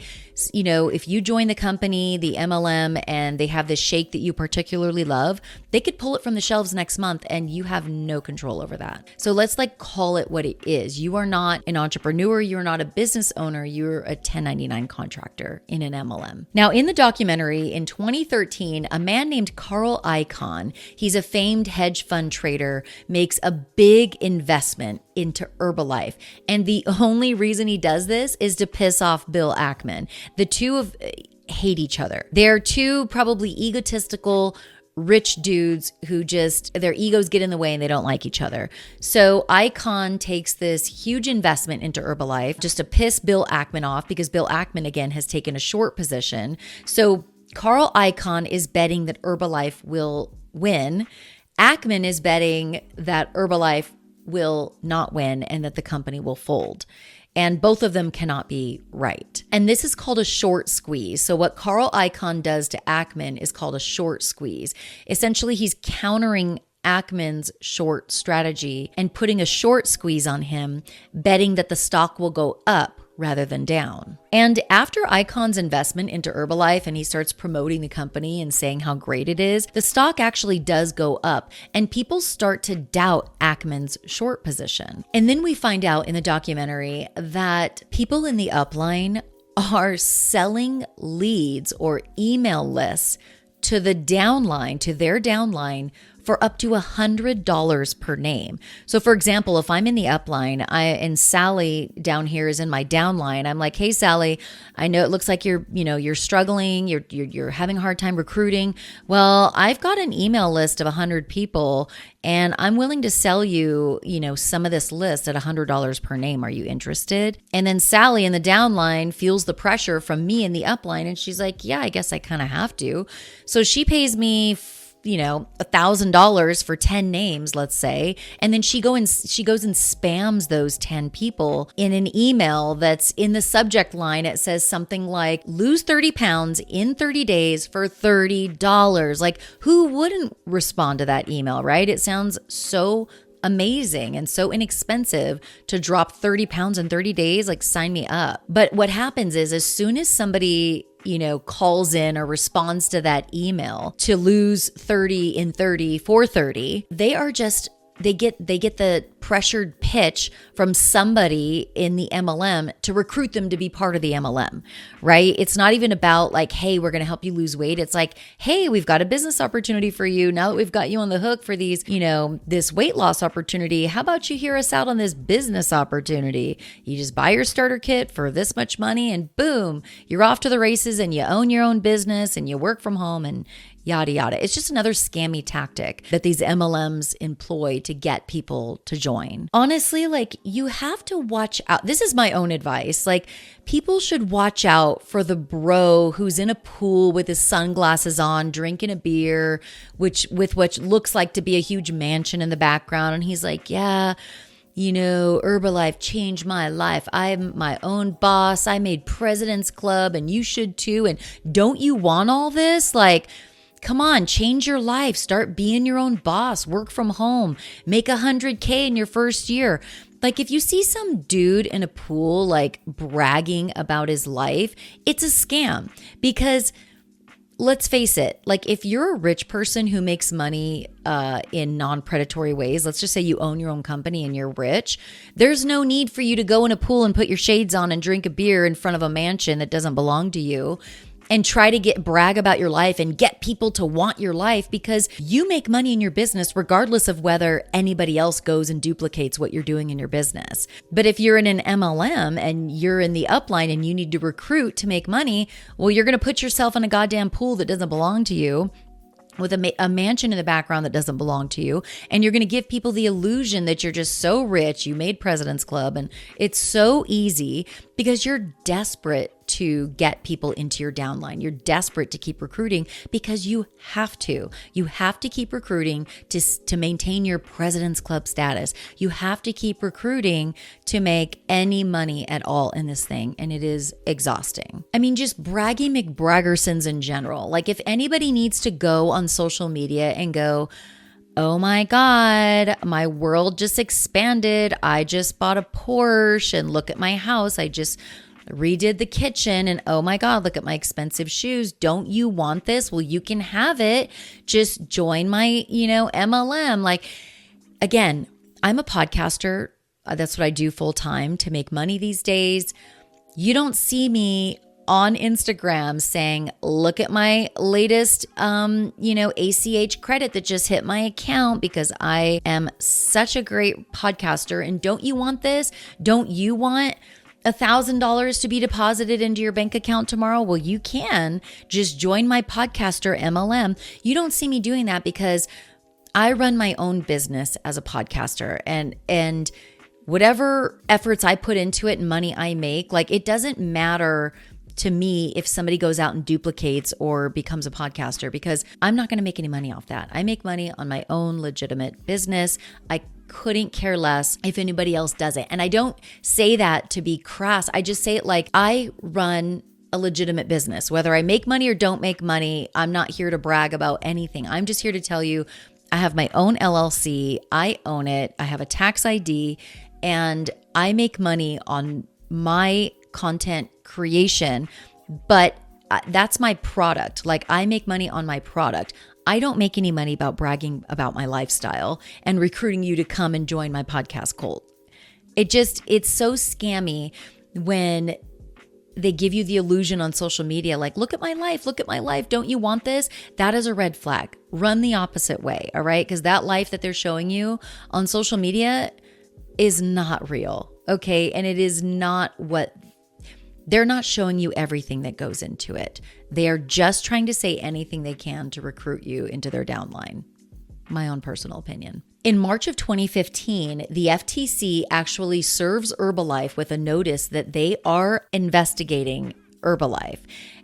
if you join the company, the MLM, and they have this shake that you particularly love, they could pull it from the shelves next month and you have no control over that. So let's call it what it is. You are not an entrepreneur. You're not a business owner. You're a 1099 contractor in an MLM. Now, in the documentary in 2013, a man named Carl Icahn, he's a famed hedge fund trader, makes a big investment into Herbalife. And the only reason he does this is to piss off Bill Ackman. The two hate each other. They're two probably egotistical, rich dudes who just, their egos get in the way and they don't like each other. So Icahn takes this huge investment into Herbalife just to piss Bill Ackman off, because Bill Ackman, again, has taken a short position. So Carl Icahn is betting that Herbalife will win. Ackman is betting that Herbalife will not win and that the company will fold. And both of them cannot be right. And this is called a short squeeze. So what Carl Icahn does to Ackman is called a short squeeze. Essentially, he's countering Ackman's short strategy and putting a short squeeze on him, betting that the stock will go up rather than down. And after Icahn's investment into Herbalife and he starts promoting the company and saying how great it is, the stock actually does go up and people start to doubt Ackman's short position. And then we find out in the documentary that people in the upline are selling leads or email lists to the downline, to their downline, for up to $100 per name. So for example, if I'm in the upline, and Sally down here is in my downline, I'm like, hey Sally, I know it looks like you're struggling, you're having a hard time recruiting. Well, I've got an email list of 100 people and I'm willing to sell you, some of this list at $100 per name. Are you interested? And then Sally in the downline feels the pressure from me in the upline and she's like, yeah, I guess I kind of have to. So she pays me $1,000 for 10 names, let's say. And then she goes and spams those 10 people in an email that's in the subject line. It says something like, lose 30 pounds in 30 days for $30. Like, who wouldn't respond to that email, right? It sounds so amazing and so inexpensive to drop 30 pounds in 30 days. Like, sign me up. But what happens is, as soon as somebody calls in or responds to that email to lose 30 in 30 for 30, they get the pressured pitch from somebody in the MLM to recruit them to be part of the MLM, right? It's not even about like, hey, we're going to help you lose weight. It's like, hey, we've got a business opportunity for you. Now that we've got you on the hook for these, this weight loss opportunity, how about you hear us out on this business opportunity? You just buy your starter kit for this much money and boom, you're off to the races and you own your own business and you work from home and yada, yada. It's just another scammy tactic that these MLMs employ to get people to join. Honestly, like, you have to watch out. This is my own advice. Like, people should watch out for the bro who's in a pool with his sunglasses on, drinking a beer, with what looks like to be a huge mansion in the background. And he's like, yeah, Herbalife changed my life. I'm my own boss. I made President's Club and you should too. And don't you want all this? Like, come on, change your life. Start being your own boss. Work from home. Make $100K in your first year. Like, if you see some dude in a pool, like, bragging about his life, it's a scam. Because let's face it, like, if you're a rich person who makes money in non-predatory ways, let's just say you own your own company and you're rich, there's no need for you to go in a pool and put your shades on and drink a beer in front of a mansion that doesn't belong to you and try to brag about your life and get people to want your life, because you make money in your business regardless of whether anybody else goes and duplicates what you're doing in your business. But if you're in an MLM and you're in the upline and you need to recruit to make money, well, you're going to put yourself in a goddamn pool that doesn't belong to you, with a mansion in the background that doesn't belong to you. And you're going to give people the illusion that you're just so rich, you made President's Club. And it's so easy because you're desperate to get people into your downline. You're desperate to keep recruiting because you have to. You have to keep recruiting to maintain your President's Club status. You have to keep recruiting to make any money at all in this thing. And it is exhausting. I mean, just braggy McBraggersons in general. Like, if anybody needs to go on social media and go, oh my God, my world just expanded. I just bought a Porsche and look at my house. I just redid the kitchen and oh my God, look at my expensive shoes. Don't you want this? Well, you can have it. Just join my, MLM. Like, again, I'm a podcaster. That's what I do full time to make money these days. You don't see me on Instagram saying, look at my latest, ACH credit that just hit my account because I am such a great podcaster. And don't you want this? Don't you want $1,000 to be deposited into your bank account tomorrow? Well, you can just join my podcaster MLM. You don't see me doing that because I run my own business as a podcaster, and whatever efforts I put into it and money I make, like, it doesn't matter to me if somebody goes out and duplicates or becomes a podcaster, because I'm not going to make any money off that. I make money on my own legitimate business. I couldn't care less if anybody else does it. And I don't say that to be crass. I just say it like I run a legitimate business. Whether I make money or don't make money, I'm not here to brag about anything. I'm just here to tell you I have my own LLC. I own it. I have a tax ID, and I make money on my content creation, but that's my product. Like, I make money on my product. I don't make any money about bragging about my lifestyle and recruiting you to come and join my podcast cult. It's so scammy when they give you the illusion on social media, like, look at my life, don't you want this? That is a red flag. Run the opposite way, all right? Because that life that they're showing you on social media is not real, okay? And it is not they're not showing you everything that goes into it. They are just trying to say anything they can to recruit you into their downline. My own personal opinion. In March of 2015, the FTC actually serves Herbalife with a notice that they are investigating Herbalife.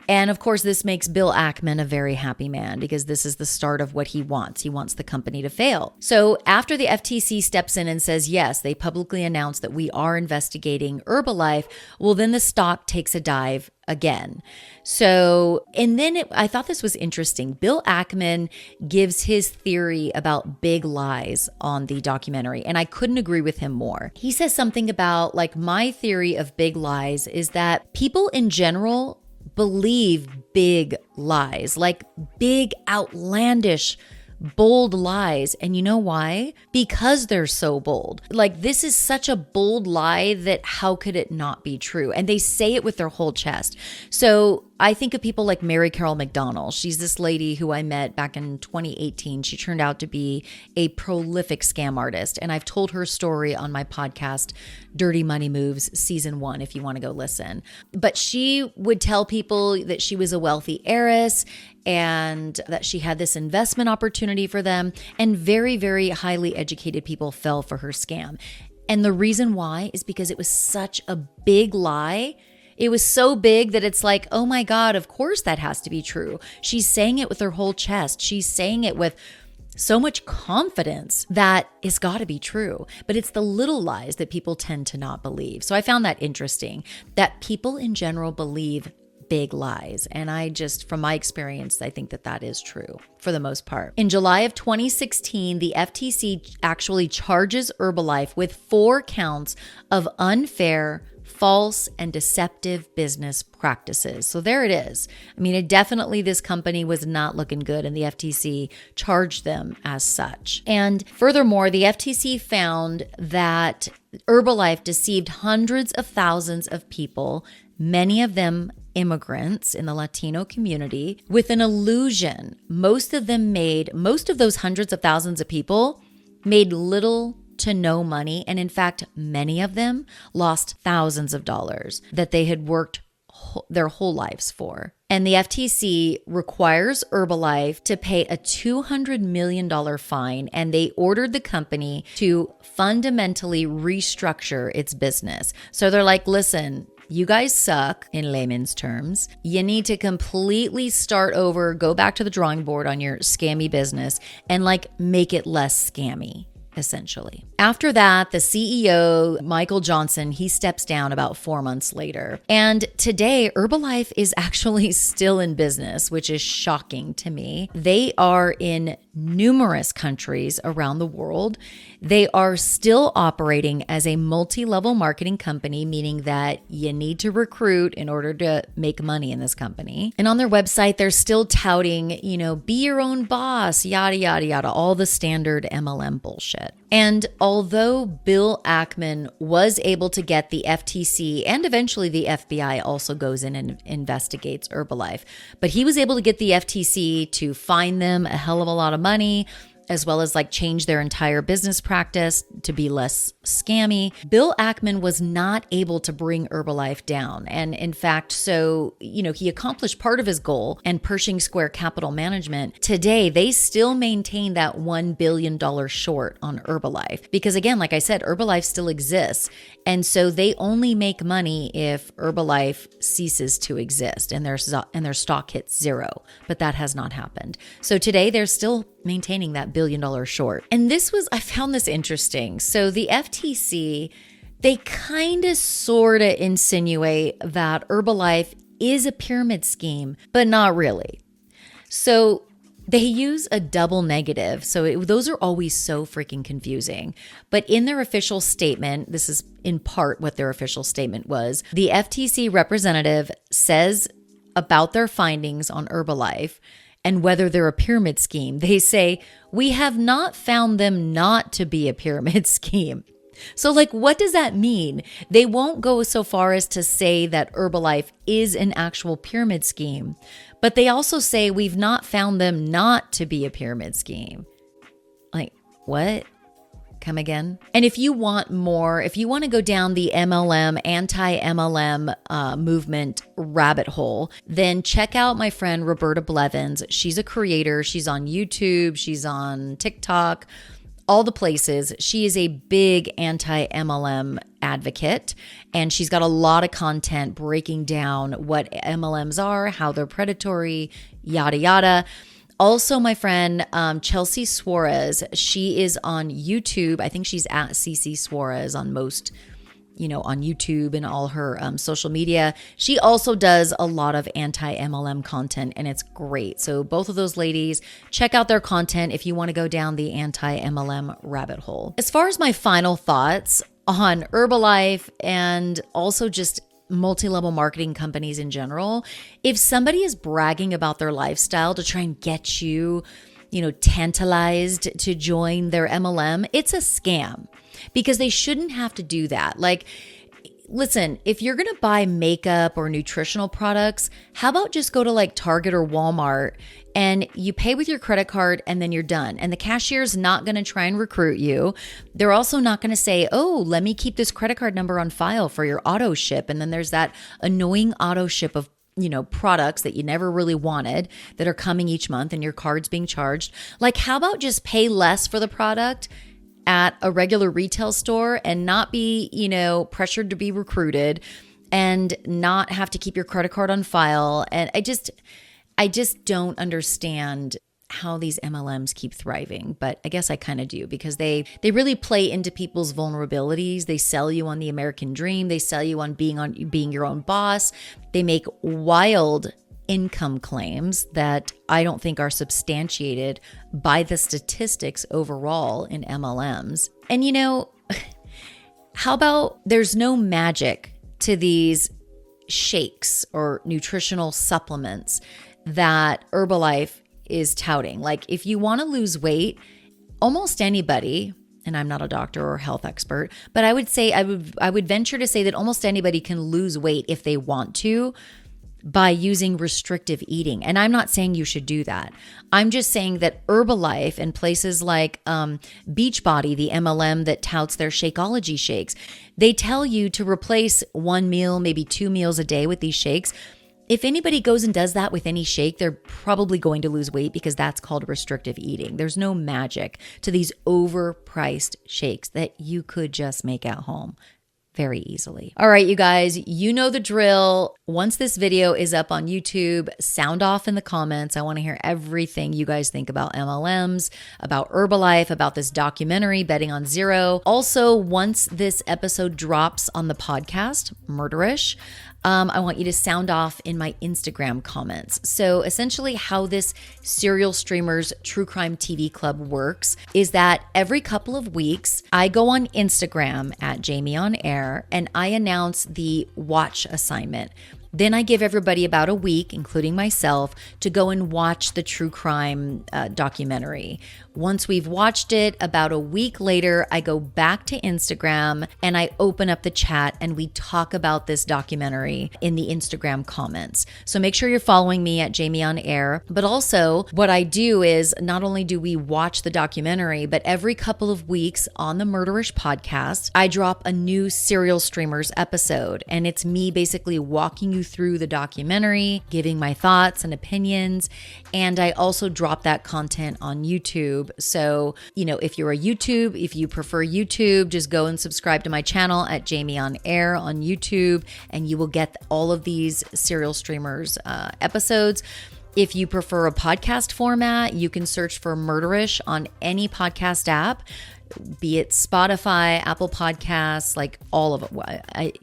And of course, this makes Bill Ackman a very happy man because this is the start of what he wants. He wants the company to fail. So after the FTC steps in and says, yes, they publicly announced that we are investigating Herbalife, well, then the stock takes a dive again. So, and then I thought this was interesting. Bill Ackman gives his theory about big lies on the documentary, and I couldn't agree with him more. He says something about, like, my theory of big lies is that people in general believe big lies, like big, outlandish, bold lies. And you know why? Because they're so bold. Like, this is such a bold lie that how could it not be true? And they say it with their whole chest. So I think of people like Mary Carol McDonald. She's this lady who I met back in 2018. She turned out to be a prolific scam artist. And I've told her story on my podcast, Dirty Money Moves, season 1, if you want to go listen. But she would tell people that she was a wealthy heiress and that she had this investment opportunity for them. And very, very highly educated people fell for her scam. And the reason why is because it was such a big lie. It was so big that it's like, oh my God, of course that has to be true. She's saying it with her whole chest. She's saying it with so much confidence that it's got to be true. But it's the little lies that people tend to not believe. So I found that interesting, that people in general believe big lies. And I just, from my experience, I think that that is true for the most part. In July of 2016, the FTC actually charges Herbalife with 4 counts of unfair, false, and deceptive business practices. So there it is. I mean, this company was not looking good, and the FTC charged them as such. And furthermore, the FTC found that Herbalife deceived hundreds of thousands of people, many of them immigrants in the Latino community, with an illusion. Most of those hundreds of thousands of people made little to no money. And in fact, many of them lost thousands of dollars that they had worked their whole lives for. And the FTC requires Herbalife to pay a $200 million fine, and they ordered the company to fundamentally restructure its business. So they're like, listen, you guys suck, in layman's terms. You need to completely start over, go back to the drawing board on your scammy business and make it less scammy, essentially. After that, the CEO, Michael Johnson, he steps down about 4 months later. And today, Herbalife is actually still in business, which is shocking to me. They are in numerous countries around the world. They are still operating as a multi-level marketing company, meaning that you need to recruit in order to make money in this company. And on their website, they're still touting, be your own boss, yada, yada, yada, all the standard MLM bullshit. And although Bill Ackman was able to get the FTC, and eventually the FBI also goes in and investigates Herbalife, but he was able to get the FTC to fine them a hell of a lot of money, as well as change their entire business practice to be less scammy. Bill Ackman was not able to bring Herbalife down. And in fact, he accomplished part of his goal, and Pershing Square Capital Management, today, they still maintain that $1 billion short on Herbalife. Because again, like I said, Herbalife still exists. And so they only make money if Herbalife ceases to exist and their stock hits zero. But that has not happened. So today they're still maintaining that $1 billion short. And I found this interesting. So the FTC, they kind of sort of insinuate that Herbalife is a pyramid scheme, but not really. So they use a double negative. So those are always so freaking confusing. But in their official statement, this is in part what their official statement was, the FTC representative says about their findings on Herbalife and whether they're a pyramid scheme. They say, we have not found them not to be a pyramid scheme. So what does that mean? They won't go so far as to say that Herbalife is an actual pyramid scheme, but they also say we've not found them not to be a pyramid scheme. What? Come again? And if you want more, if you want to go down the MLM, anti-MLM movement rabbit hole, then check out my friend Roberta Blevins. She's a creator. She's on YouTube. She's on TikTok, all the places. She is a big anti-MLM advocate, and she's got a lot of content breaking down what MLMs are, how they're predatory, yada, yada. Also, my friend Chelsea Suarez, she is on YouTube. I think she's at CC Suarez on most, on YouTube and all her social media. She also does a lot of anti-MLM content, and it's great. So both of those ladies, check out their content if you want to go down the anti-MLM rabbit hole. As far as my final thoughts on Herbalife and also just multi-level marketing companies in general, if somebody is bragging about their lifestyle to try and get you, tantalized to join their MLM, it's a scam, because they shouldn't have to do that. listen, if you're going to buy makeup or nutritional products, how about just go to like Target or Walmart and you pay with your credit card and then you're done. And the cashier's not going to try and recruit you. They're also not going to say, oh, let me keep this credit card number on file for your auto ship. And then there's that annoying auto ship of products that you never really wanted that are coming each month and your card's being charged. Like, how about just pay less for the product at a regular retail store and not be, pressured to be recruited and not have to keep your credit card on file. And I just don't understand how these MLMs keep thriving, but I guess I kind of do, because they really play into people's vulnerabilities. They sell you on the American dream. They sell you on being your own boss. They make wild income claims that I don't think are substantiated by the statistics overall in MLMs. And how about there's no magic to these shakes or nutritional supplements that Herbalife is touting? Like, if you want to lose weight, almost anybody, and I'm not a doctor or health expert, but I would venture to say that almost anybody can lose weight if they want to by using restrictive eating. And I'm not saying you should do that. I'm just saying that Herbalife and places like Beachbody, the MLM that touts their Shakeology shakes, they tell you to replace one meal, maybe 2 meals a day with these shakes. If anybody goes and does that with any shake, they're probably going to lose weight, because that's called restrictive eating. There's no magic to these overpriced shakes that you could just make at home very easily. All right, you guys, you know the drill. Once this video is up on YouTube, sound off in the comments. I want to hear everything you guys think about MLMs, about Herbalife, about this documentary, Betting on Zero. Also, once this episode drops on the podcast, Murderish, I want you to sound off in my Instagram comments. So essentially how this Serial Streamers True Crime TV Club works is that every couple of weeks, I go on Instagram at Jami on Air and I announce the watch assignment. Then I give everybody about a week, including myself, to go and watch the true crime documentary. Once we've watched it, about a week later, I go back to Instagram and I open up the chat and we talk about this documentary in the Instagram comments. So make sure you're following me at Jami on Air. But also what I do is not only do we watch the documentary, but every couple of weeks on the Murderish podcast, I drop a new Serial Streamers episode. And it's me basically walking you through the documentary, giving my thoughts and opinions. And I also drop that content on YouTube. So, if you prefer YouTube, just go and subscribe to my channel at Jami on Air on YouTube, and you will get all of these Serial Streamers episodes. If you prefer a podcast format, you can search for Murderish on any podcast app, be it Spotify, Apple Podcasts, like all of it.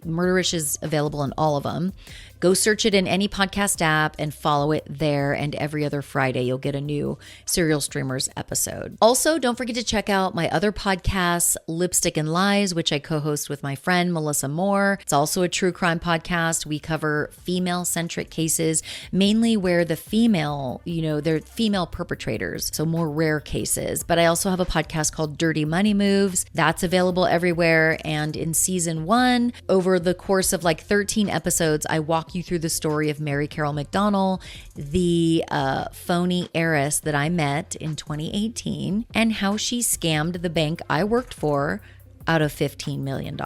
Murderish is available in all of them. Go search it in any podcast app and follow it there. And every other Friday, you'll get a new Serial Streamers episode. Also, don't forget to check out my other podcasts, Lipstick and Lies, which I co-host with my friend Melissa Moore. It's also a true crime podcast. We cover female-centric cases, mainly where the female, they're female perpetrators, so more rare cases. But I also have a podcast called Dirty Money Moves. That's available everywhere. And in season 1, over the course of like 13 episodes, I walk you through the story of Mary Carol McDonnell, the phony heiress that I met in 2018, and how she scammed the bank I worked for out of $15 million.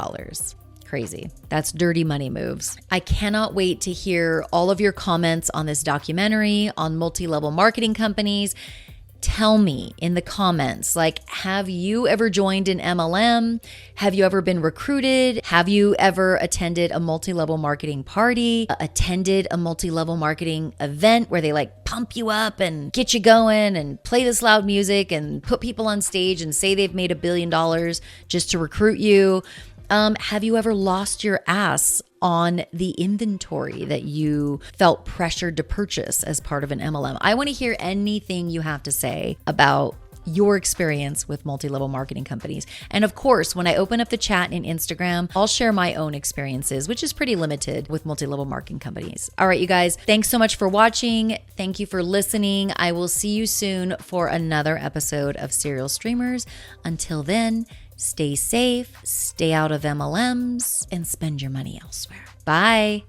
Crazy. That's Dirty Money Moves. I cannot wait to hear all of your comments on this documentary, on multi-level marketing companies. Tell me in the comments, have you ever joined an MLM? Have you ever been recruited? Have you ever attended a multi-level marketing party, attended a multi-level marketing event where they pump you up and get you going and play this loud music and put people on stage and say they've made $1 billion just to recruit you? Have you ever lost your ass on the inventory that you felt pressured to purchase as part of an MLM? I want to hear anything you have to say about your experience with multi-level marketing companies. And of course, when I open up the chat in Instagram, I'll share my own experiences, which is pretty limited with multi-level marketing companies. All right, you guys, thanks so much for watching. Thank you for listening. I will see you soon for another episode of Serial Streamers. Until then, Stay safe, stay out of MLMs, and spend your money elsewhere. Bye.